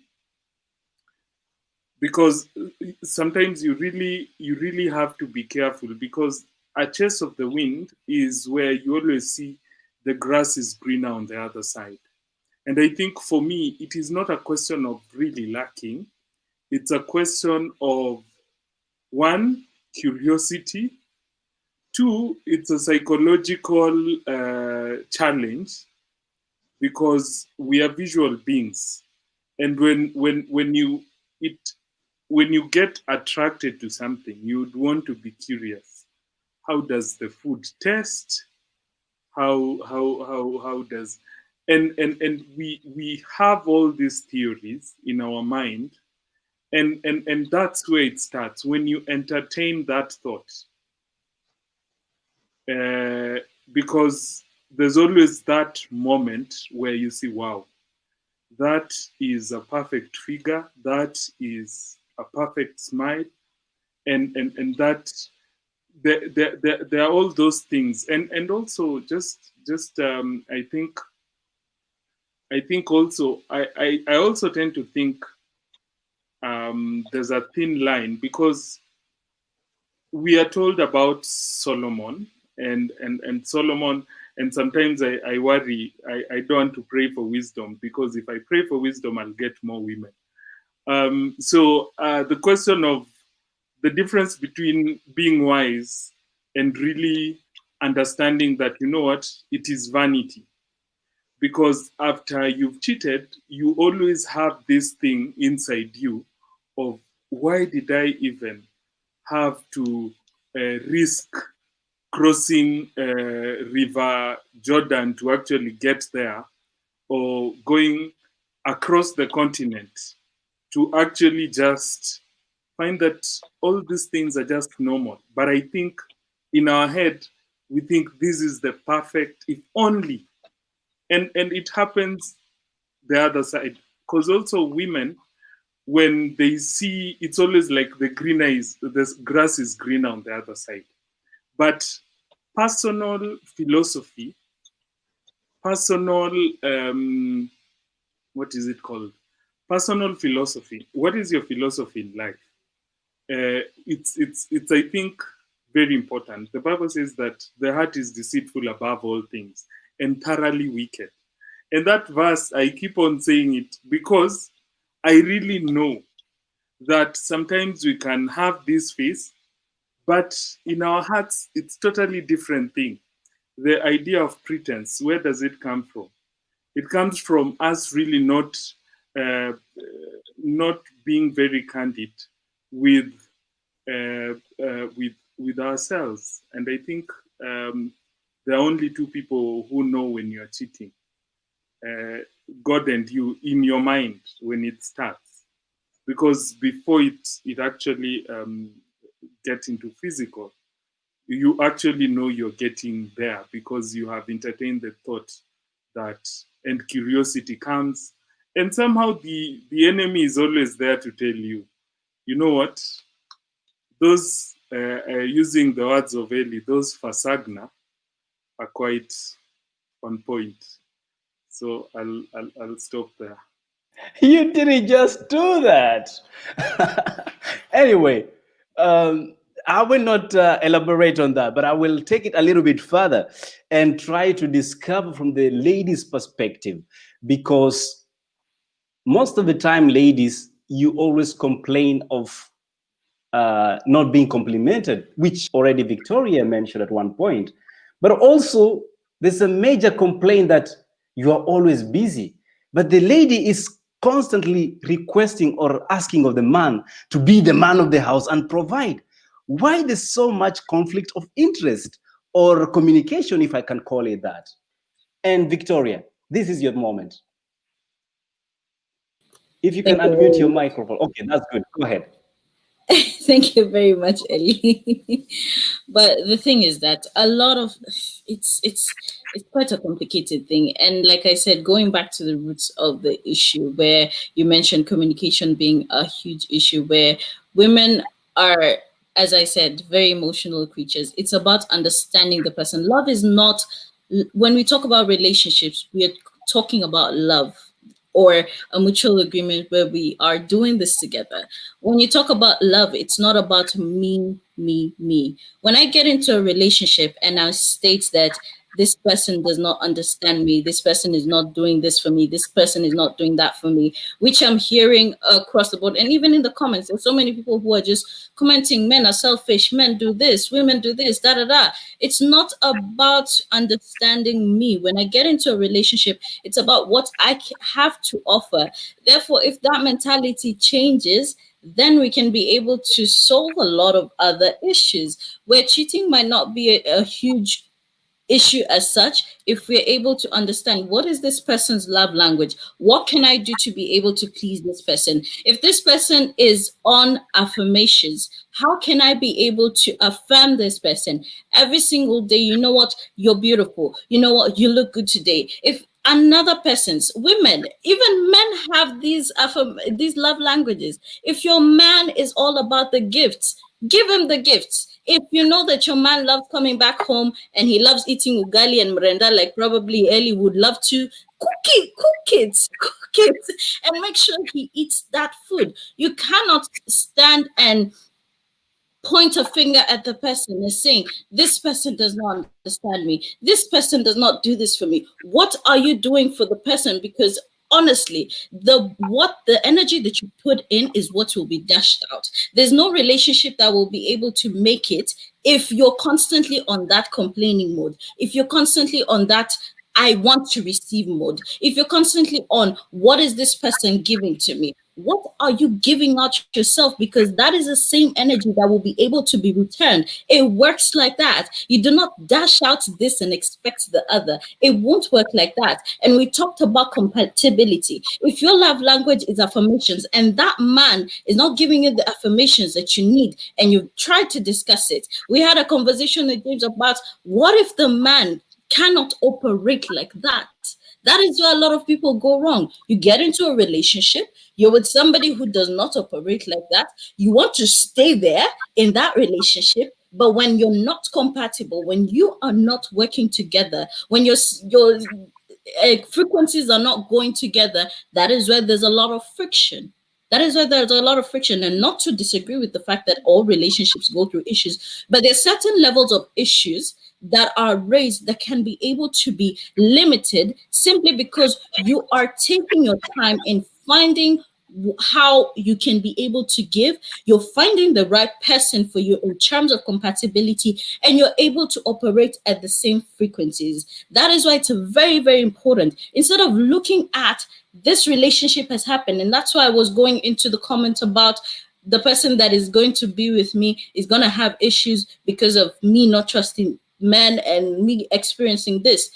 Because sometimes you really have to be careful, because a chase of the wind is where you always see the grass is greener on the other side. And I think for me, it is not a question of really lacking. It's a question of, one, curiosity. Two, it's a psychological challenge, because we are visual beings. And when you get attracted to something, you'd want to be curious. How does the food taste? How does, and we have all these theories in our mind, and that's where it starts. When you entertain that thought, because there's always that moment where you see, wow, that is a perfect figure, that is a perfect smile, and that there are all those things, and also just I think also I also tend to think there's a thin line, because we are told about Solomon and Solomon, and sometimes I worry, I don't want to pray for wisdom, because if I pray for wisdom, I'll get more women. So the question of the difference between being wise and really understanding that, you know what, it is vanity. Because after you've cheated, you always have this thing inside you of, why did I even have to risk crossing River Jordan to actually get there, or going across the continent to actually just find that all these things are just normal. But I think in our head, we think this is the perfect, if only. And it happens the other side. Because also women, when they see, it's always like the grass is greener on the other side. But personal philosophy, personal, what is it called? Personal philosophy. What is your philosophy in life? It's I think very important. The Bible says that the heart is deceitful above all things and thoroughly wicked. And that verse, I keep on saying it because I really know that sometimes we can have this face, but in our hearts, it's totally different thing. The idea of pretense, where does it come from? It comes from us really uh, not being very candid with with ourselves. And I think there are only two people who know when you are cheating, uh, God and you, in your mind when it starts, because before it actually gets into physical, you actually know you're getting there because you have entertained the thought that, and curiosity comes, and somehow the enemy is always there to tell you, you know what, those using the words of Eli, those fasagna are quite on point. So I'll stop there. You didn't just do that. Anyway, I will not elaborate on that, but I will take it a little bit further and try to discover from the lady's perspective, because most of the time, ladies, you always complain of not being complimented, which already Victoria mentioned at one point. But also, there's a major complaint that you are always busy. But the lady is constantly requesting or asking of the man to be the man of the house and provide. Why there's so much conflict of interest or communication, if I can call it that? And Victoria, this is your moment. If you can Thank you unmute very your much. microphone. Okay, that's good. Go ahead. Thank you very much, Ellie. But the thing is that a lot of it's quite a complicated thing. And like I said, going back to the roots of the issue where you mentioned communication being a huge issue, where women are, as I said, very emotional creatures. It's about understanding the person. Love is not, when we talk about relationships, we are talking about love or a mutual agreement where we are doing this together. When you talk about love, it's not about me, me, me. When I get into a relationship and I state that this person does not understand me, this person is not doing this for me, this person is not doing that for me, which I'm hearing across the board. And even in the comments, there's so many people who are just commenting, men are selfish, men do this, women do this, da da da. It's not about understanding me. When I get into a relationship, it's about what I have to offer. Therefore, if that mentality changes, then we can be able to solve a lot of other issues where cheating might not be a huge issue as such. If we're able to understand what is this person's love language, what can I do to be able to please this person? If this person is on affirmations, how can I be able to affirm this person every single day? You know what, you're beautiful, you know what, you look good today. If another person's, women, even men have these love languages. If your man is all about the gifts, give him the gifts. If you know that your man loves coming back home and he loves eating ugali and merenda, like probably Ellie would love to, cook it, and make sure he eats that food. You cannot stand and point a finger at the person and saying, this person does not understand me, this person does not do this for me. What are you doing for the person? Because honestly, the energy that you put in is what will be dashed out. There's no relationship that will be able to make it if you're constantly on that complaining mode, if you're constantly on that I want to receive mode, if you're constantly on what is this person giving to me, what are you giving out yourself? Because that is the same energy that will be able to be returned. It works like that. You do not dash out this and expect the other. It won't work like that. And we talked about compatibility. If your love language is affirmations and that man is not giving you the affirmations that you need, and you've tried to discuss it, we had a conversation with James about what if the man cannot operate like that. That is where a lot of people go wrong. You get into a relationship, you're with somebody who does not operate like that. You want to stay there in that relationship, but when you're not compatible, when you are not working together, when your frequencies are not going together, that is where there's a lot of friction. That is why there's a lot of friction, and not to disagree with the fact that all relationships go through issues, but there's certain levels of issues that are raised that can be able to be limited simply because you are taking your time in finding how you can be able to give. You're finding the right person for you in terms of compatibility, and you're able to operate at the same frequencies. That is why it's very, very important. Instead of looking at this relationship has happened, and that's why I was going into the comment about the person that is going to be with me is going to have issues because of me not trusting men and me experiencing this.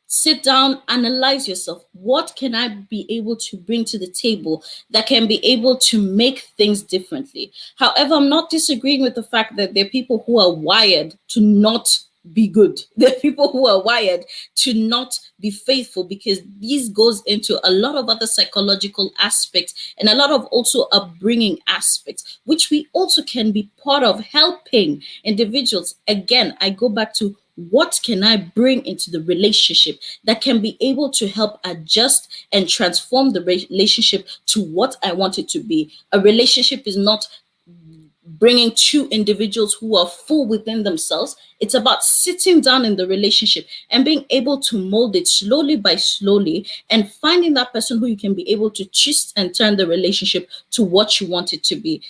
Sit down, analyze yourself. What can I be able to bring to the table that can be able to make things differently? However, I'm not disagreeing with the fact that there are people who are wired to not be good. There are people who are wired to not be faithful, because this goes into a lot of other psychological aspects and a lot of also upbringing aspects, which we also can be part of helping individuals. Again, I go back to, what can I bring into the relationship that can be able to help adjust and transform the relationship to what I want it to be? A relationship is not bringing two individuals who are full within themselves. It's about sitting down in the relationship and being able to mold it slowly by slowly, and finding that person who you can be able to twist and turn the relationship to what you want it to be.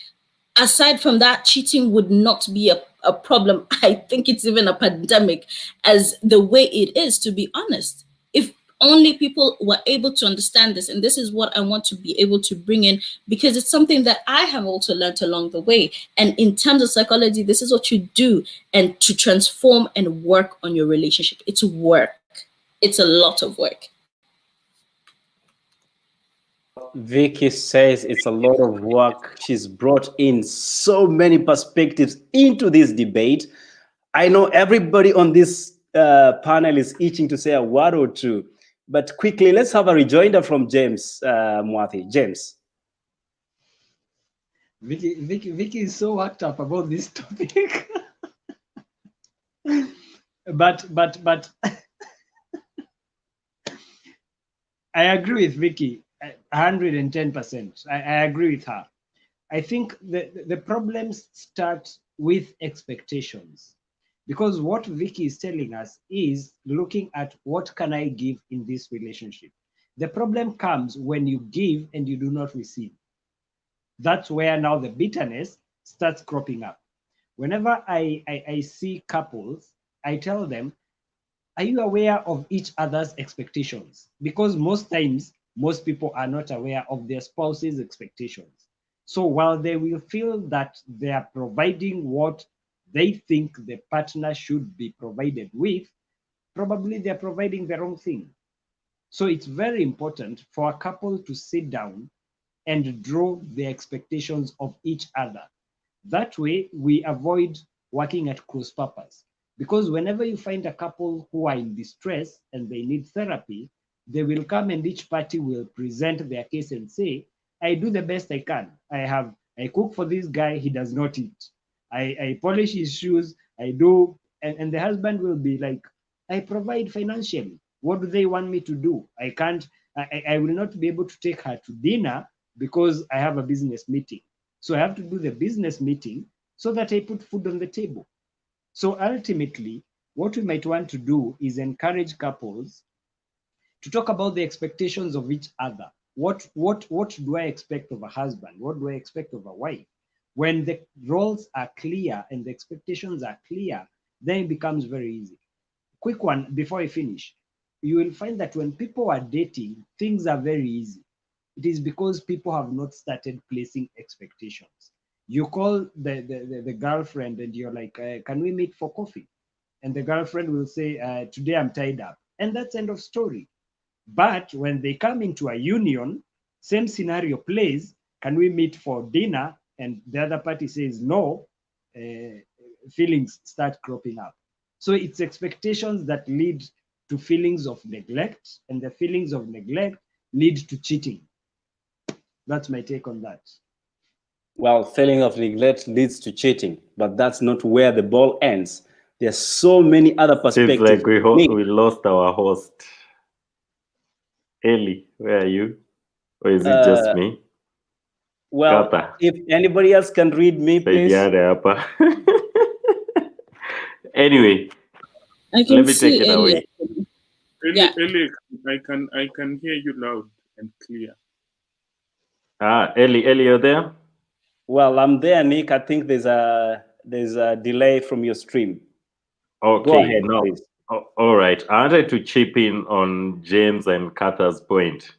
Aside from that, cheating would not be a problem. I think it's even a pandemic as the way it is, to be honest. If only people were able to understand this, and this is what I want to be able to bring in, because it's something that I have also learned along the way. And in terms of psychology, this is what you do, and to transform and work on your relationship. It's work. It's a lot of work. Vicky says it's a lot of work. She's brought in so many perspectives into this debate. I know everybody on this panel is itching to say a word or two, but quickly, let's have a rejoinder from James Mwathi. James. Vicky is so worked up about this topic. but I agree with Vicky 110%. I agree with her. I think the problems start with expectations, because what Vicky is telling us is looking at what can I give in this relationship. The problem comes when you give and you do not receive. That's where now the bitterness starts cropping up. Whenever I see couples, I tell them, are you aware of each other's expectations? Because most times, most people are not aware of their spouse's expectations. So while they will feel that they are providing what they think the partner should be provided with, probably they're providing the wrong thing. So it's very important for a couple to sit down and draw the expectations of each other. That way, we avoid working at cross purpose. Because whenever you find a couple who are in distress and they need therapy, they will come and each party will present their case and say, I do the best I can. I cook for this guy, he does not eat. I polish his shoes, I do, and the husband will be like, I provide financially. What do they want me to do? I will not be able to take her to dinner because I have a business meeting. So I have to do the business meeting so that I put food on the table. So ultimately, what we might want to do is encourage couples to talk about the expectations of each other. What do I expect of a husband? What do I expect of a wife? When the roles are clear and the expectations are clear, then it becomes very easy. Quick one before I finish. You will find that when people are dating, things are very easy. It is because people have not started placing expectations. You call the girlfriend and you're like, can we meet for coffee? And the girlfriend will say, today I'm tied up. And that's end of story. But when they come into a union, same scenario plays, can we meet for dinner? And the other party says no, feelings start cropping up. So it's expectations that lead to feelings of neglect, and the feelings of neglect lead to cheating. That's my take on that. Well, feeling of neglect leads to cheating, but that's not where the ball ends. There's so many other perspectives. Seems like we lost our host. Ellie, where are you? Or is it just me? Well, Kata. if anybody else can read me, please. Saidiane hapa. Anyway, I can let me see take it away. Elliot. Eli, Yeah. Eli, I can hear you loud and clear. Ellie, you're there? Well, I'm there, Nick. I think there's a delay from your stream. Go Okay, ahead, no. please. All right. I wanted to chip in on James and Katha's point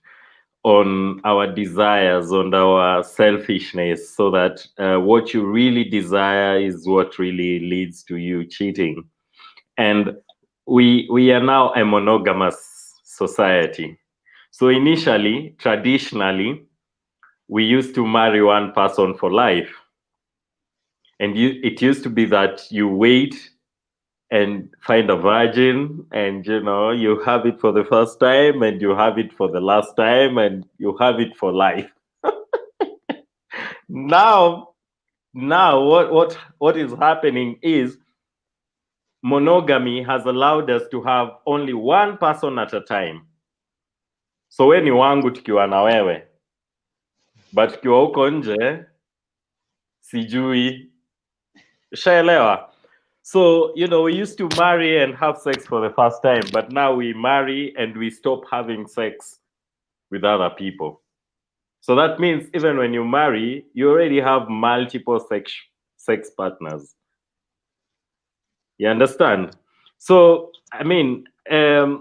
on our desires, on our selfishness, so that what you really desire is what really leads to you cheating. And we are now a monogamous society. So initially, traditionally, we used to marry one person for life. And it used to be that you wait and find a virgin, and you have it for the first time, and you have it for the last time, and you have it for life. Now what is happening is monogamy has allowed us to have only one person at a time. So we ni wangu tukiwa na wewe, but tukiwa huko nje sijui. Shaelewa? So, we used to marry and have sex for the first time, but now we marry and we stop having sex with other people. So that means even when you marry, you already have multiple sex partners. You understand? So, I mean, and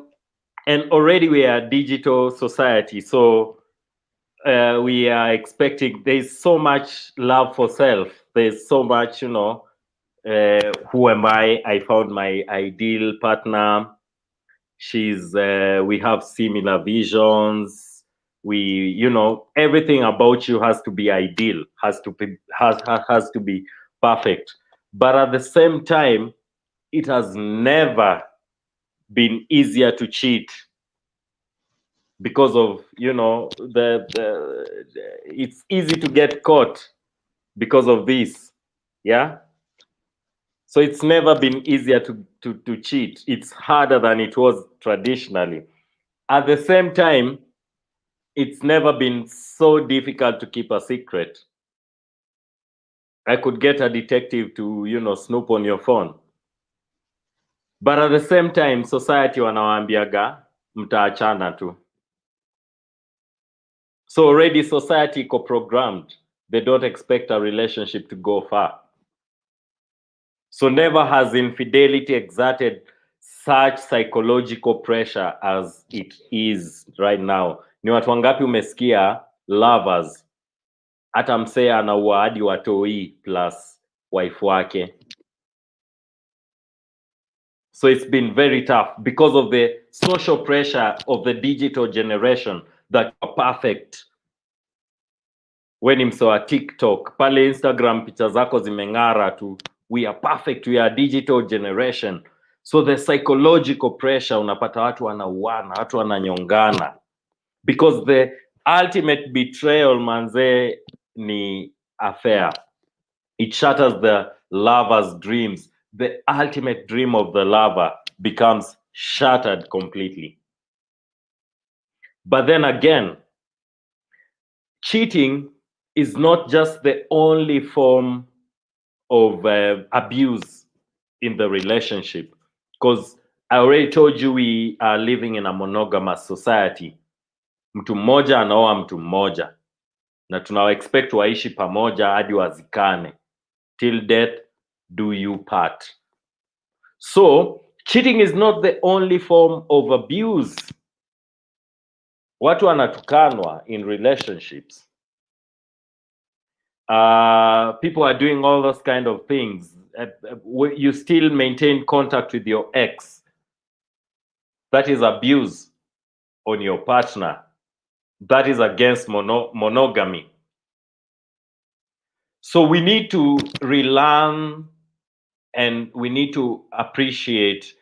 already we are a digital society. So we are expecting, there's so much love for self. There's so much, who am I? I found my ideal partner. We have similar visions. Everything about you has to be ideal, has to be perfect. But at the same time, it has never been easier to cheat because of, it's easy to get caught because of this. Yeah. So it's never been easier to cheat. It's harder than it was traditionally. At the same time, it's never been so difficult to keep a secret. I could get a detective to, snoop on your phone. But at the same time, society wanawaambiaga mtaachana tu. So already society programmed. They don't expect a relationship to go far. So never has infidelity exerted such psychological pressure as it is right now. Ni watu wangapi umesikia lovers hata msee anaua hadi watoi plus wife wake. So it's been very tough because of the social pressure of the digital generation that are perfect. When msoa TikTok, pale Instagram picha zako zimeng'ara tu. We are perfect, we are digital generation. So the psychological pressure, unapata watu wanauana, watu wananyongana. Because the ultimate betrayal, manze, ni affair. It shatters the lover's dreams. The ultimate dream of the lover becomes shattered completely. But then again, cheating is not just the only form of abuse in the relationship, because I already told you we are living in a monogamous society. Mtu mmoja anaoa mtu mmoja na tunawa expect waishi pamoja hadi wazikane, till death do you part. So cheating is not the only form of abuse. Watu wanatukanwa in relationships. People are doing all those kind of things. You still maintain contact with your ex. That is abuse on your partner. That is against monogamy. So we need to relearn and we need to appreciate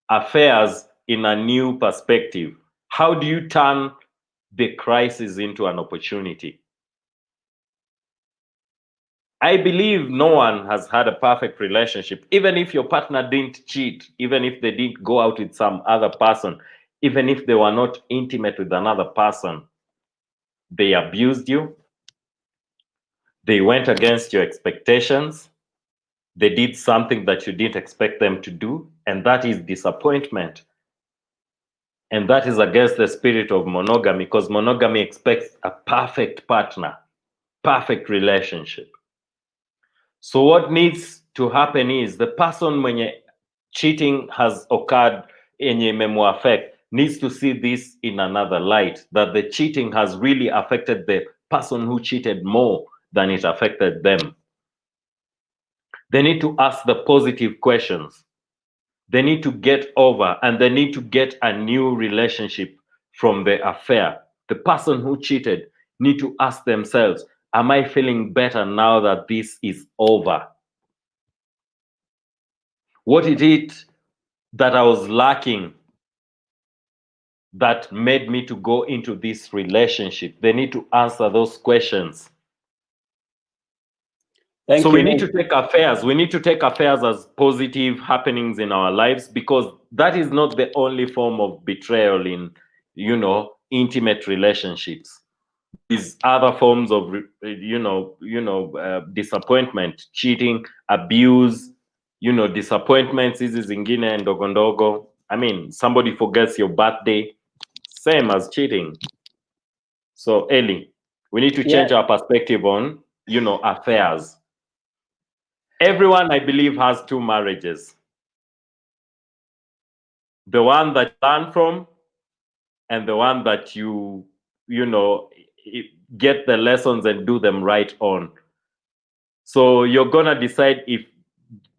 affairs in a new perspective. How do you turn the crisis into an opportunity? I believe no one has had a perfect relationship. Even if your partner didn't cheat, even if they didn't go out with some other person, even if they were not intimate with another person, they abused you, They went against your expectations. They did something that you didn't expect them to do, and that is disappointment. And that is against the spirit of monogamy, because monogamy expects a perfect partner, perfect relationship. So what needs to happen is the person when cheating has occurred yenye imemwaffect needs to see this in another light, that the cheating has really affected the person who cheated more than it affected them. They need to ask the positive questions. They need to get over, and they need to get a new relationship from the affair. The person who cheated need to ask themselves, am I feeling better now that this is over? What is it that I was lacking that made me to go into this relationship? They need to answer those questions. Thank you. We need to take affairs. We need to take affairs as positive happenings in our lives, because that is not the only form of betrayal in, intimate relationships. These other forms of, disappointment, cheating, abuse, disappointments, hizi zingine ndogo ndogo. I mean, somebody forgets your birthday, same as cheating. So, Ellie, we need to change our perspective on, affairs. Everyone, I believe, has two marriages. The one that you learn from, and the one that you get the lessons and do them right on. So you're gonna decide if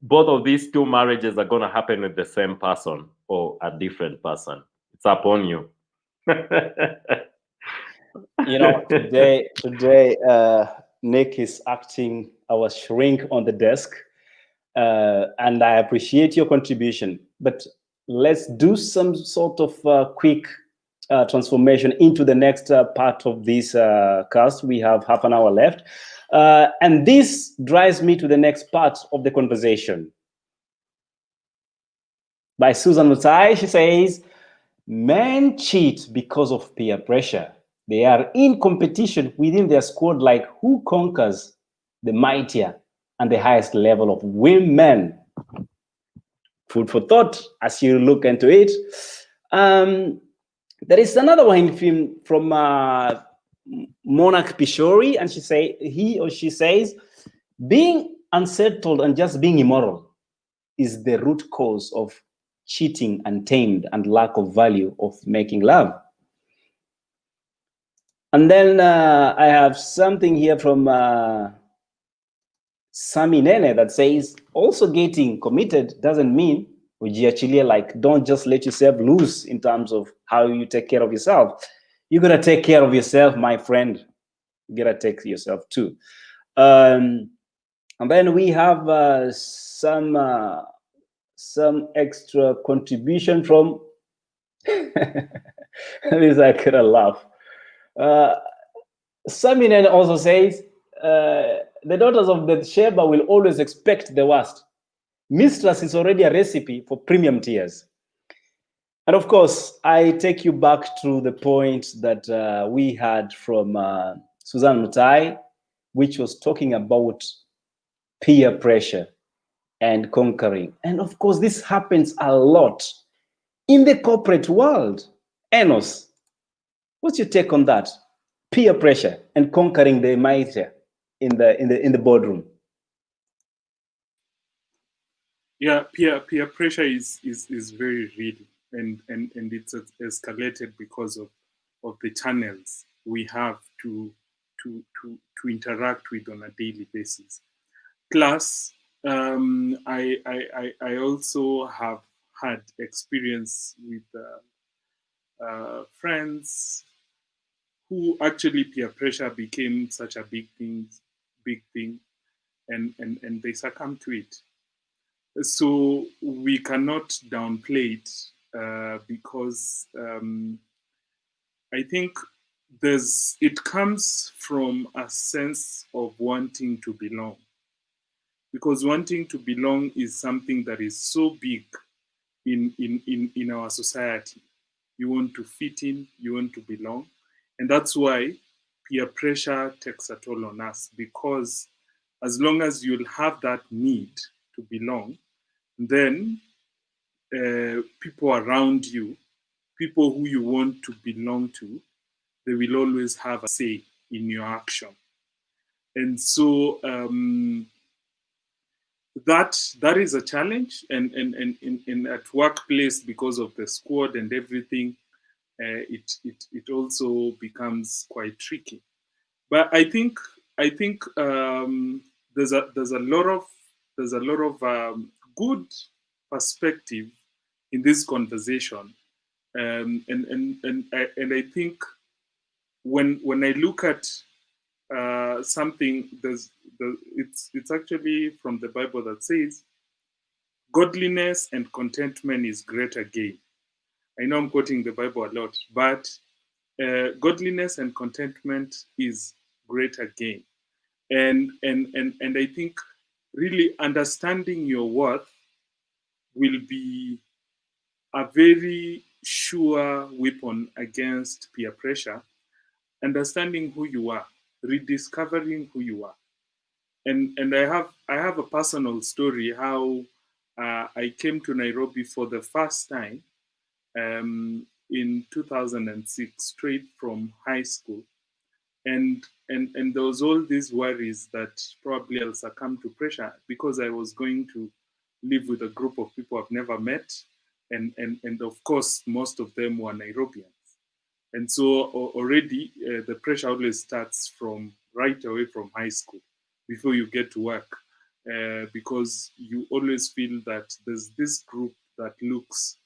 both of these two marriages are gonna happen with the same person or a different person. It's up on you. Today, Nick is acting our shrink on the desk, and I appreciate your contribution. But let's do some sort of quick transformation into the next part of this cast. We have half an hour left. And this drives me to the next part of the conversation. By Susan Mutai, she says, men cheat because of peer pressure. They are in competition within their squad, like who conquers the mightier and the highest level of women. Food for thought as you look into it. There is another one film from Monarch Pishori, and he or she says, being unsettled and just being immoral is the root cause of cheating, untamed, and lack of value of making love. And then I have something here from Sami Nene that says, also getting committed doesn't mean ujiachilie, like don't just let yourself loose in terms of how you take care of yourself. You gotta take care of yourself, my friend. You gotta take yourself too. And then we have some extra contribution from this I could laugh. Saminen also says the daughters of the Sheba will always expect the worst. Mistress is already a recipe for premium tiers. And of course, I take you back to the point that we had from Susan Mutai, which was talking about peer pressure and conquering. And of course, this happens a lot in the corporate world. Enos, what's your take on that? Peer pressure and conquering the mighty in the boardroom. Yeah, peer pressure is very real, and it's escalated because of the channels we have to interact with on a daily basis. Plus, I also have had experience with friends who actually peer pressure became such a big thing, and they succumb to it. So we cannot downplay it because I think it comes from a sense of wanting to belong. Because wanting to belong is something that is so big in our society. You want to fit in, you want to belong. And that's why peer pressure takes a toll on us, because as long as you'll have that need to belong, then people around you, people who you want to belong to, they will always have a say in your action. And so that is a challenge, and in at workplace, because of the squad and everything, it also becomes quite tricky. But I think there's a lot of good perspective in this conversation, and I think when I look at something, it's actually from the Bible that says, godliness and contentment is greater gain. I know I'm quoting the Bible a lot, but godliness and contentment is greater gain. And I think really understanding your worth will be a very sure weapon against peer pressure. Understanding who you are, rediscovering who you are. And I have a personal story how I came to Nairobi for the first time in 2006, straight from high school, and there was all these worries that probably I'll succumb to pressure, because I was going to live with a group of people I've never met, and of course most of them were Nairobians. And so already the pressure always starts from right away from high school before you get to work, because you always feel that there's this group that looks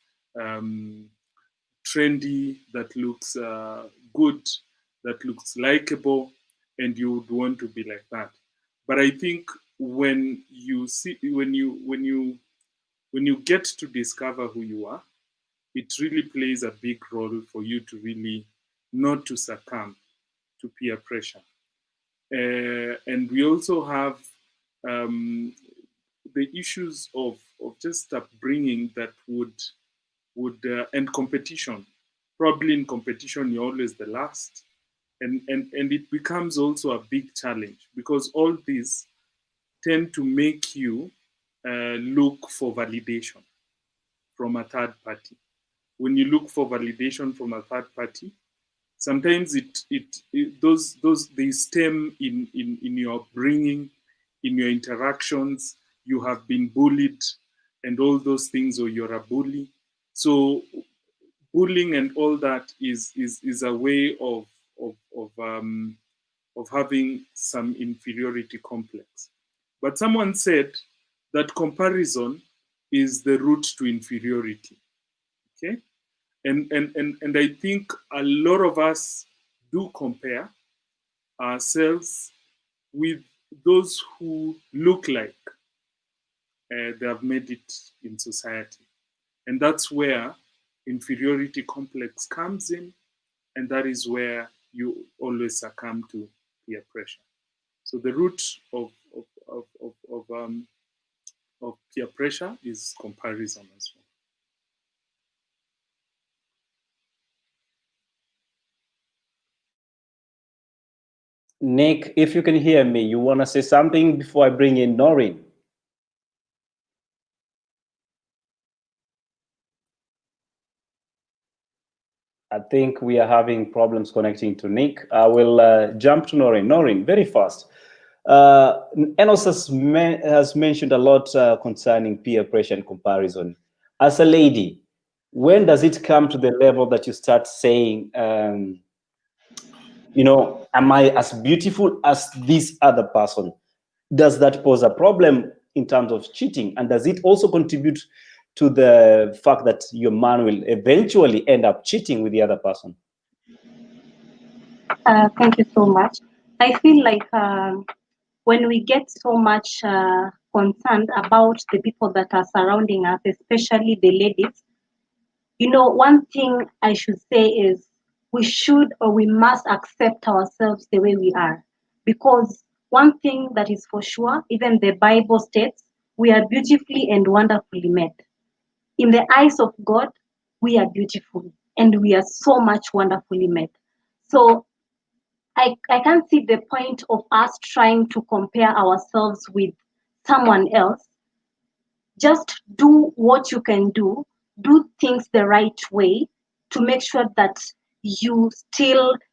trendy, that looks good, that looks likable, and you would want to be like that. But I think when you get to discover who you are, it really plays a big role for you to really not to succumb to peer pressure. And we also have the issues of just upbringing that would and competition. Probably in competition, you're always the last. And it becomes also a big challenge, because all these tend to make you look for validation from a third party. When you look for validation from a third party, sometimes those they stem in your upbringing, in your interactions. You have been bullied and all those things, or you're a bully. So bullying and all that is a way of having some inferiority complex. But someone said that comparison is the route to inferiority. Okay? And I think a lot of us do compare ourselves with those who look like they have made it in society. And that's where inferiority complex comes in, and that is where you always succumb to peer pressure. So the root of peer pressure is comparison as well. Nick, if you can hear me, you want to say something before I bring in Noreen? I think we are having problems connecting to Nick. I will jump to Noreen. Noreen, very fast. Enos has mentioned a lot concerning peer pressure and comparison. As a lady, when does it come to the level that you start saying, am I as beautiful as this other person? Does that pose a problem in terms of cheating? And does it also contribute to the fact that your man will eventually end up cheating with the other person? Thank you so much. I feel like when we get so much concerned about the people that are surrounding us, especially the ladies, one thing I should say is we should or we must accept ourselves the way we are. Because one thing that is for sure, even the Bible states, we are beautifully and wonderfully made. In the eyes of God, we are beautiful and we are so much wonderfully made. So I can't see the point of us trying to compare ourselves with someone else. Just do what you can do things the right way to make sure that you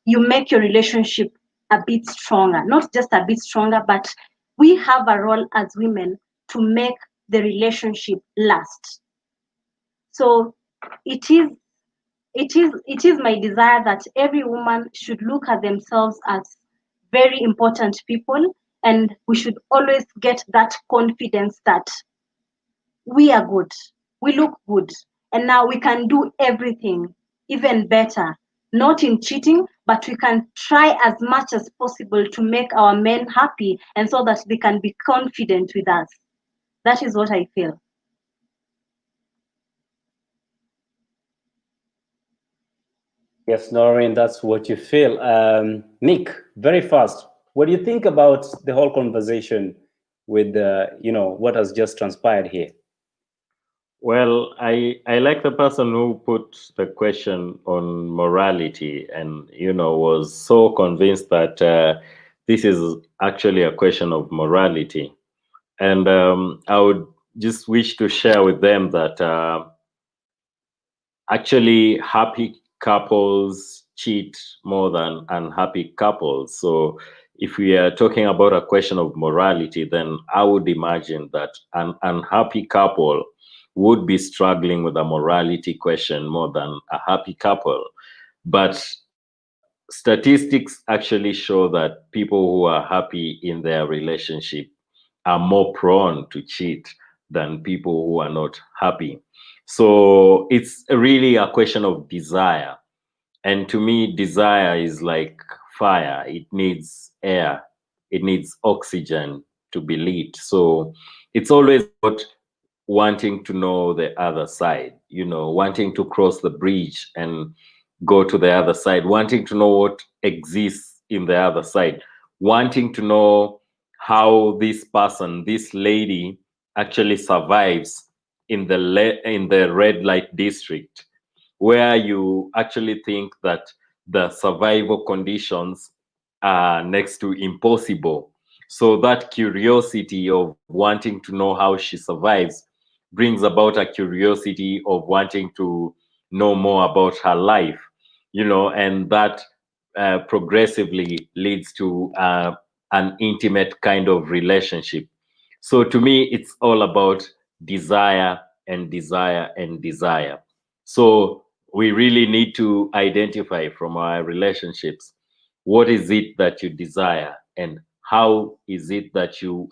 make your relationship a bit stronger, not just a bit stronger, but we have a role as women to make the relationship last. So it is my desire that every woman should look at themselves as very important people, and we should always get that confidence that we are good, we look good, and now we can do everything even better. Not in cheating, but we can try as much as possible to make our men happy, and so that they can be confident with us. That is what I feel. Yes, Noreen, that's what you feel. Nick, very fast. What do you think about the whole conversation with, what has just transpired here? Well, I like the person who put the question on morality and, was so convinced that this is actually a question of morality. And I would just wish to share with them that actually happy couples cheat more than unhappy couples. So if we are talking about a question of morality, then I would imagine that an unhappy couple would be struggling with a morality question more than a happy couple. But statistics actually show that people who are happy in their relationship are more prone to cheat than people who are not happy. So it's really a question of desire. And to me, desire is like fire. It needs air, it needs oxygen to be lit. So it's always about wanting to know the other side, wanting to cross the bridge and go to the other side, wanting to know what exists in the other side, wanting to know how this person, this lady, actually survives in the red light district, where you actually think that the survival conditions are next to impossible. So that curiosity of wanting to know how she survives brings about a curiosity of wanting to know more about her life, and that progressively leads to an intimate kind of relationship. So to me, it's all about desire and desire and desire. So we really need to identify from our relationships, what is it that you desire and how is it that you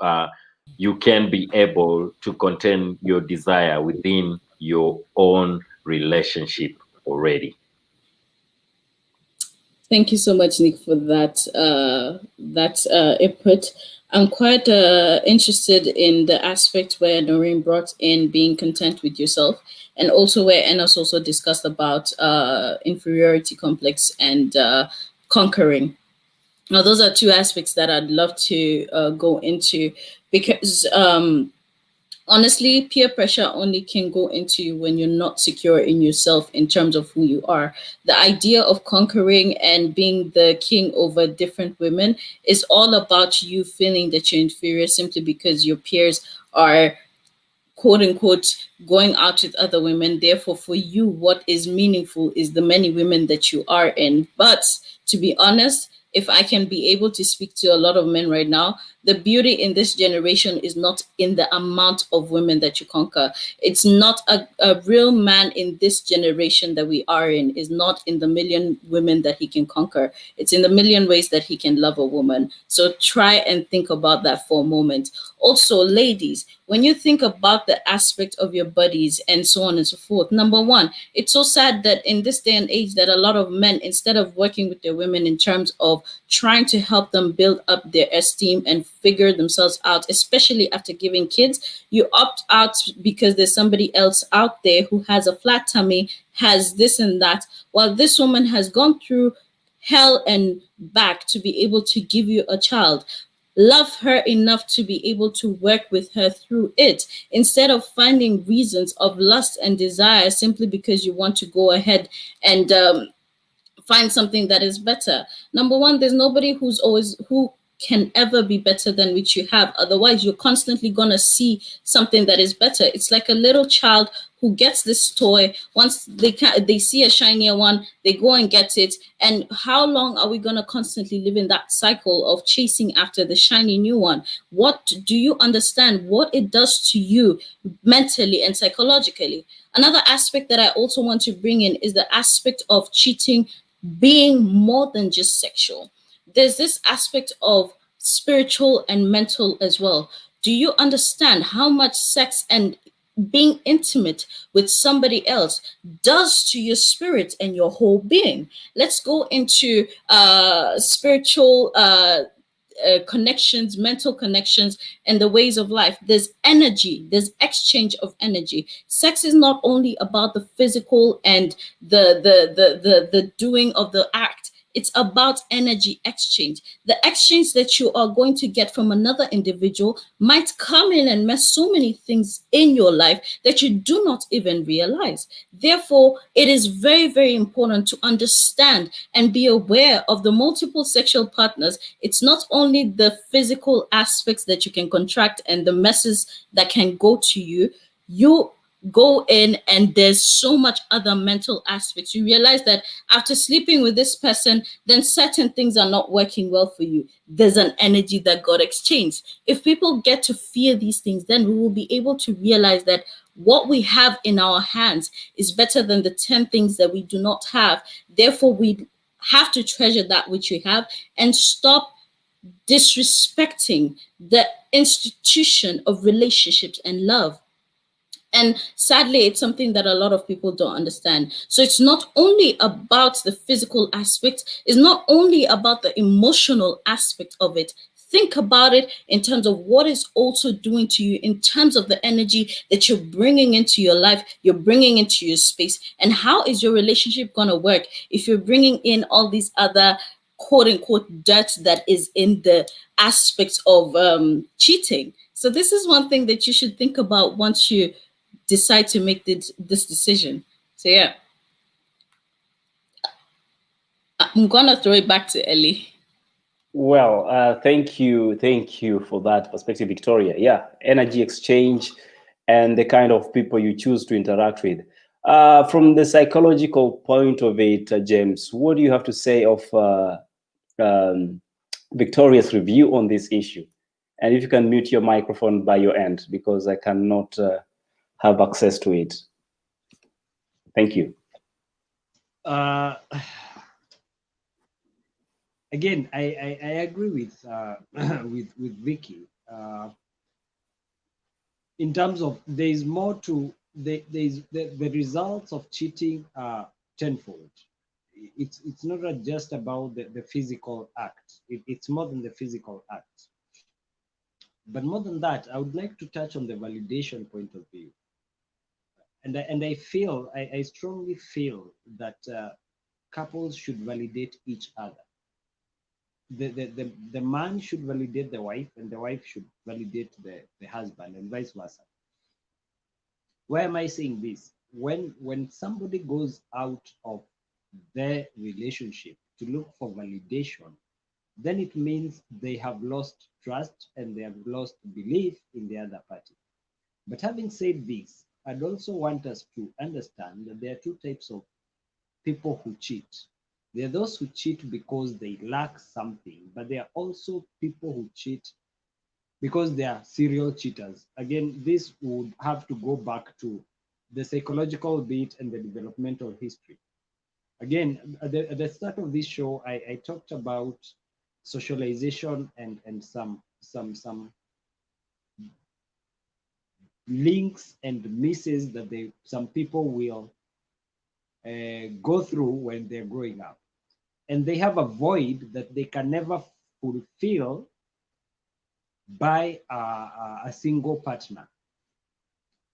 can be able to contain your desire within your own relationship already. Thank you so much, Nick, for that input. I'm quite interested in the aspect where Noreen brought in being content with yourself, and also where Enos also discussed about inferiority complex and conquering. Now, those are two aspects that I'd love to go into, because honestly, peer pressure only can go into you when you're not secure in yourself in terms of who you are. The idea of conquering and being the king over different women is all about you feeling that you're inferior simply because your peers are, quote unquote, going out with other women. Therefore, for you, what is meaningful is the many women that you are in. But to be honest, if I can be able to speak to a lot of men right now, the beauty in this generation is not in the amount of women that you conquer. It's not a real man in this generation that we are in is not in the million women that he can conquer. It's in the million ways that he can love a woman. So try and think about that for a moment. Also, ladies, when you think about the aspect of your buddies and so on and so forth, number one, it's so sad that in this day and age that a lot of men, instead of working with their women in terms of trying to help them build up their esteem and figure themselves out, especially after giving kids, you opt out because there's somebody else out there who has a flat tummy, has this and that, while this woman has gone through hell and back to be able to give you a child. Love her enough to be able to work with her through it, instead of finding reasons of lust and desire simply because you want to go ahead and find something that is better. Number one, there's nobody who can ever be better than which you have. Otherwise, you're constantly gonna see something that is better. It's like a little child who gets this toy. Once they see a shinier one, they go and get it. And how long are we gonna constantly live in that cycle of chasing after the shiny new one? What do you understand what it does to you mentally and psychologically? Another aspect that I also want to bring in is the aspect of cheating being more than just sexual. There's this aspect of spiritual and mental as well. Do you understand how much sex and being intimate with somebody else does to your spirit and your whole being? Let's go into spiritual connections, mental connections, and the ways of life. There's energy, there's exchange of energy. Sex is not only about the physical and the doing of the act. It's about energy exchange. The exchange that you are going to get from another individual might come in and mess so many things in your life that you do not even realize. Therefore, it is very, very important to understand and be aware of the multiple sexual partners. It's not only the physical aspects that you can contract and the messes that can go to you. You go in and there's so much other mental aspects. You realize that after sleeping with this person, then certain things are not working well for you. There's an energy that got exchanged. If people get to fear these things, then we will be able to realize that what we have in our hands is better than the 10 things that we do not have. Therefore, we have to treasure that which we have and stop disrespecting the institution of relationships and love. And sadly, it's something that a lot of people don't understand. So it's not only about the physical aspect, it's not only about the emotional aspect of it. Think about it in terms of what is also doing to you, in terms of the energy that you're bringing into your life, you're bringing into your space, and how is your relationship going to work if you're bringing in all these other quote unquote dirt that is in the aspects of cheating. So this is one thing that you should think about once you decide to make this decision. So yeah, I'm gonna throw it back to Ellie. Well, thank you for that perspective, Victoria. Yeah, energy exchange and the kind of people you choose to interact with. From the psychological point of it, James, what do you have to say of um, Victoria's review on this issue? And if you can mute your microphone by your end, because I cannot have access to it. Thank you. Again, I agree with with Vicky. In terms of there's more to the results of cheating are tenfold. It's not just about the physical act. It's more than the physical act. But more than that, I would like to touch on the validation point of view. And I strongly feel that couples should validate each other. The man should validate the wife, and the wife should validate the husband, and vice versa. Why am I saying this? When somebody goes out of their relationship to look for validation, then it means they have lost trust and they have lost belief in the other party. But having said this, I'd also want us to understand that there are two types of people who cheat. There are those who cheat because they lack something, but there are also people who cheat because they are serial cheaters. Again, this would have to go back to the psychological bit and the developmental history. Again, at the start of this show, I talked about socialization and some links and misses that some people will go through when they're growing up. And they have a void that they can never fulfill by a single partner.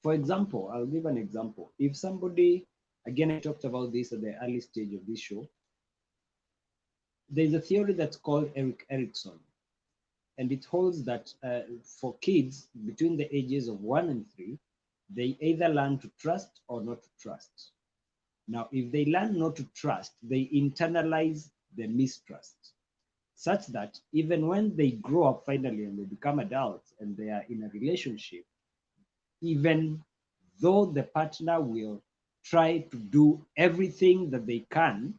For example, I'll give an example. If somebody, again, I talked about this at the early stage of this show, there's a theory that's called Erik Erikson, and it holds that for kids between the ages of 1 and 3, they either learn to trust or not to trust. Now, if they learn not to trust, they internalize the mistrust, such that even when they grow up finally and they become adults and they are in a relationship, even though the partner will try to do everything that they can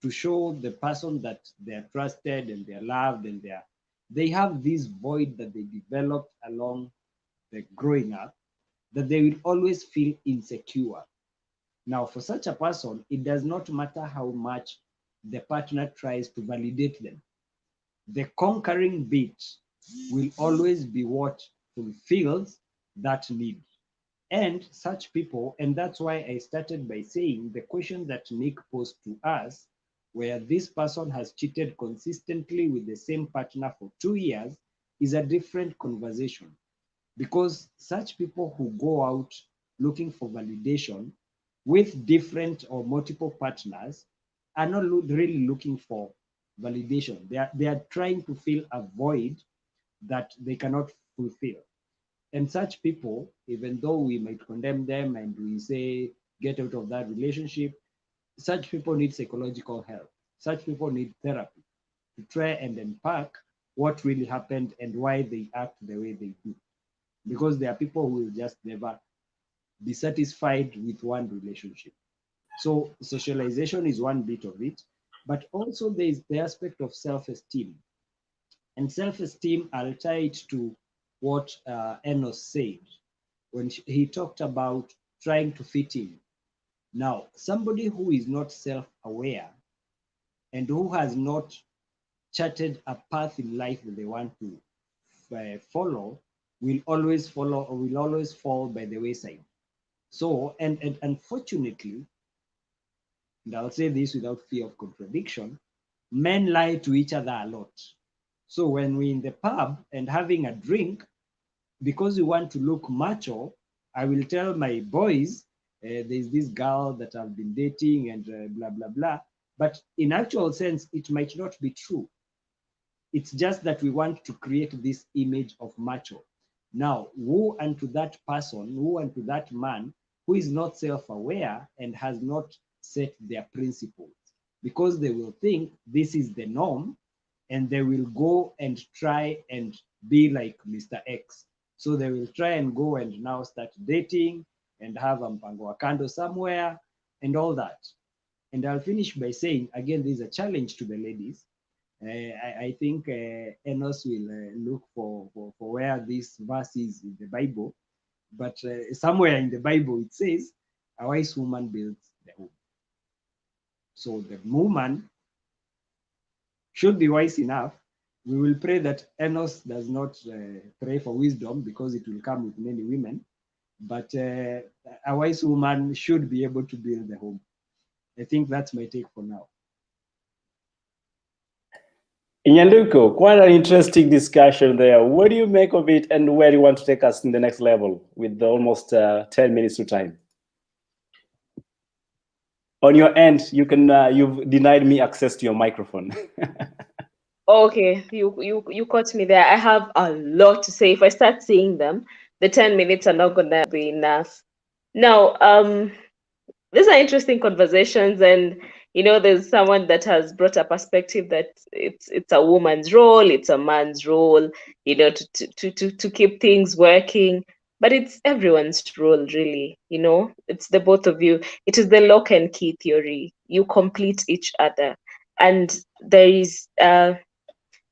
to show the person that they're trusted and they're loved and they have this void that they developed along the growing up, that they will always feel insecure. Now, for such a person, it does not matter how much the partner tries to validate them. The conquering bit will always be what fulfills that need. And such people, and that's why I started by saying the question that Nick posed to us, where this person has cheated consistently with the same partner for 2 years, is a different conversation. Because such people who go out looking for validation with different or multiple partners are not really looking for validation. They are trying to fill a void that they cannot fulfill. And such people, even though we might condemn them and we say, get out of that relationship, such people need psychological help. Such people need therapy to try and unpack what really happened and why they act the way they do. Because there are people who will just never be satisfied with one relationship. So socialization is one bit of it, but also there is the aspect of self-esteem. And self-esteem, I'll tie it to what Enos said when he talked about trying to fit in. Now, somebody who is not self-aware and who has not charted a path in life that they want to follow will always follow or will always fall by the wayside. So, and unfortunately, and I'll say this without fear of contradiction, men lie to each other a lot. So when we're in the pub and having a drink, because we want to look macho, I will tell my boys, there's this girl that I've been dating and blah, blah, blah. But in actual sense, it might not be true. It's just that we want to create this image of macho. Now, woe unto that person, woe unto that man who is not self-aware and has not set their principles, because they will think this is the norm and they will go and try and be like Mr. X. So they will try and go and now start dating and have a mpango wa kando somewhere and all that. And I'll finish by saying, again, there's a challenge to the ladies. I think Enos will look for where this verse is in the Bible, but somewhere in the Bible it says, a wise woman builds the home. So the woman should be wise enough. We will pray that Enos does not pray for wisdom because it will come with many women, but a wise woman should be able to build the home. I think that's my take for now. Nyanduko, quite an interesting discussion there. What do you make of it, and where do you want to take us in the next level with the almost 10 minutes to time? On your end, you can you've denied me access to your microphone. Okay, you caught me there. I have a lot to say. If I start saying them, the 10 minutes are not gonna be enough. Now, these are interesting conversations, and there's someone that has brought a perspective that it's a woman's role, it's a man's role, to keep things working, but it's everyone's role, really. It's the both of you. It is the lock and key theory. You complete each other, and there is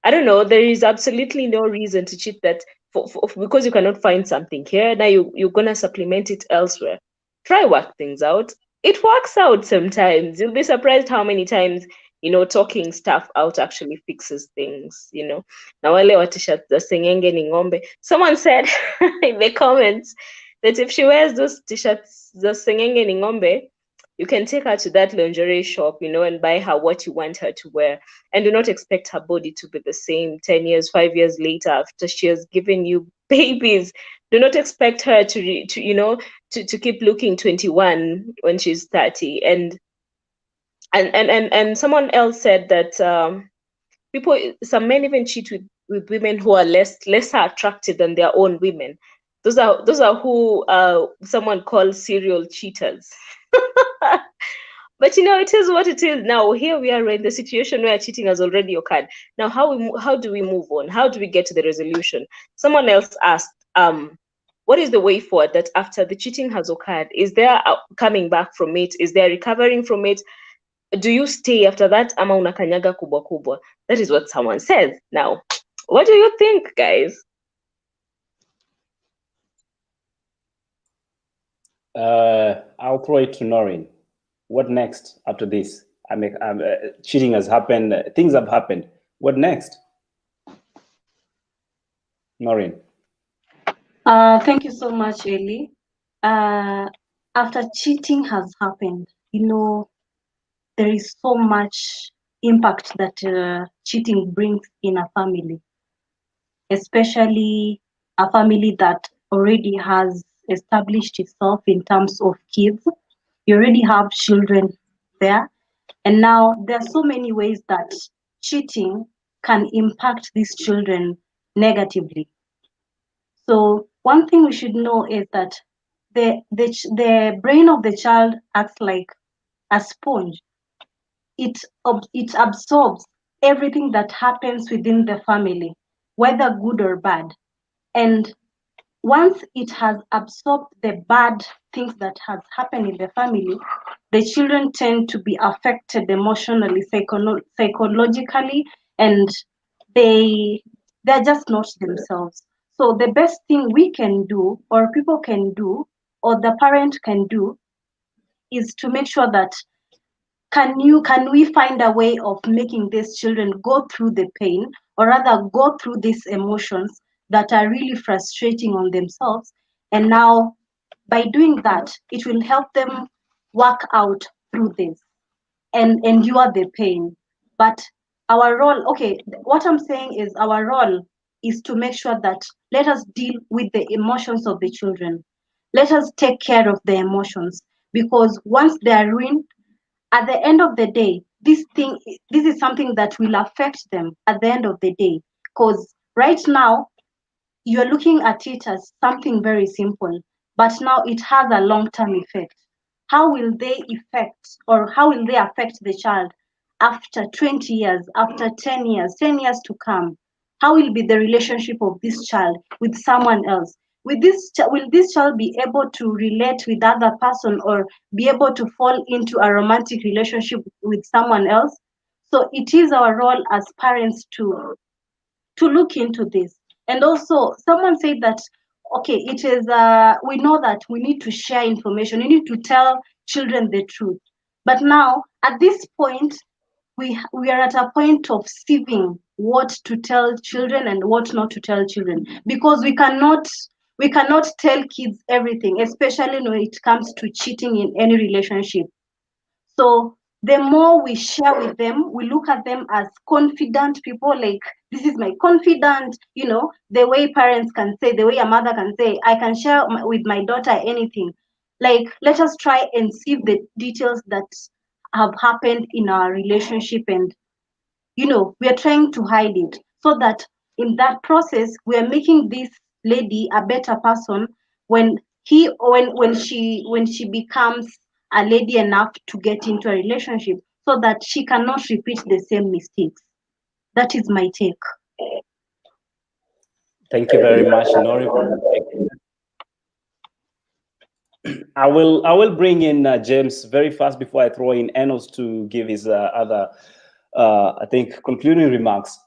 I don't know. There is absolutely no reason to cheat that because you cannot find something here. Now you're gonna supplement it elsewhere. Try work things out. It works out sometimes. You'll be surprised how many times talking stuff out actually fixes things. Na wale wa t-shirt za sengenge ni ng'ombe. Someone said in the comments that if she wears those t-shirts za sengenge ni ng'ombe, you can take her to that lingerie shop, and buy her what you want her to wear. And do not expect her body to be the same 10 years, 5 years later after she has given you babies. Do not expect her to keep looking 21 when she's 30. And someone else said that some men even cheat with women who are lesser attracted than their own women. Those are who someone calls serial cheaters. But you know, it is what it is. Now here we are in the situation where cheating has already occurred. Now how do we move on? How do we get to the resolution? Someone else asked, what is the way forward that after the cheating has occurred? Is there coming back from it? Is there recovering from it? Do you stay after that? Ama unakanyaga kubwa kubwa? That is what someone says. Now, what do you think, guys? I'll throw it to Noreen. What next after this? Cheating has happened. Things have happened. What next? Noreen. Thank you so much, Eli. After cheating has happened, you know, there is so much impact that cheating brings in a family, especially a family that already has established itself in terms of kids. You already have children there. And now there are so many ways that cheating can impact these children negatively. So one thing we should know is that the brain of the child acts like a sponge. It absorbs everything that happens within the family, whether good or bad. And once it has absorbed the bad things that has happened in the family, the children tend to be affected emotionally, psychologically, and they're just not themselves. So the best thing we can do, or people can do, or the parent can do, is to make sure that can we find a way of making these children go through the pain, or rather go through these emotions that are really frustrating on themselves. And now by doing that, it will help them work out through this and endure the pain. But our role, okay, what I'm saying is our role is to make sure that let us deal with the emotions of the children. Let us take care of the emotions, because once they are ruined, at the end of the day, this is something that will affect them at the end of the day. Because right now you're looking at it as something very simple, but now it has a long-term effect. How will they affect the child after 20 years, after 10 years, 10 years to come? How will be the relationship of this child with someone else? Will this child be able to relate with other person, or be able to fall into a romantic relationship with someone else? So it is our role as parents to look into this. And also someone said that, okay, it is we know that we need to share information, we need to tell children the truth. But now at this point, we are at a point of sieving what to tell children and what not to tell children, because we cannot tell kids everything, especially when it comes to cheating in any relationship. So the more we share with them, we look at them as confident people, like, this is my confidant, the way parents can say, the way a mother can say, I can share with my daughter anything. Like, let us try and see the details that have happened in our relationship, and we are trying to hide it, so that in that process we are making this lady a better person when she becomes a lady enough to get into a relationship, so that she cannot repeat the same mistakes. That is my take. Thank you very much, Noreen. I will bring in James very fast before I throw in Enos to give his other, I think, concluding remarks.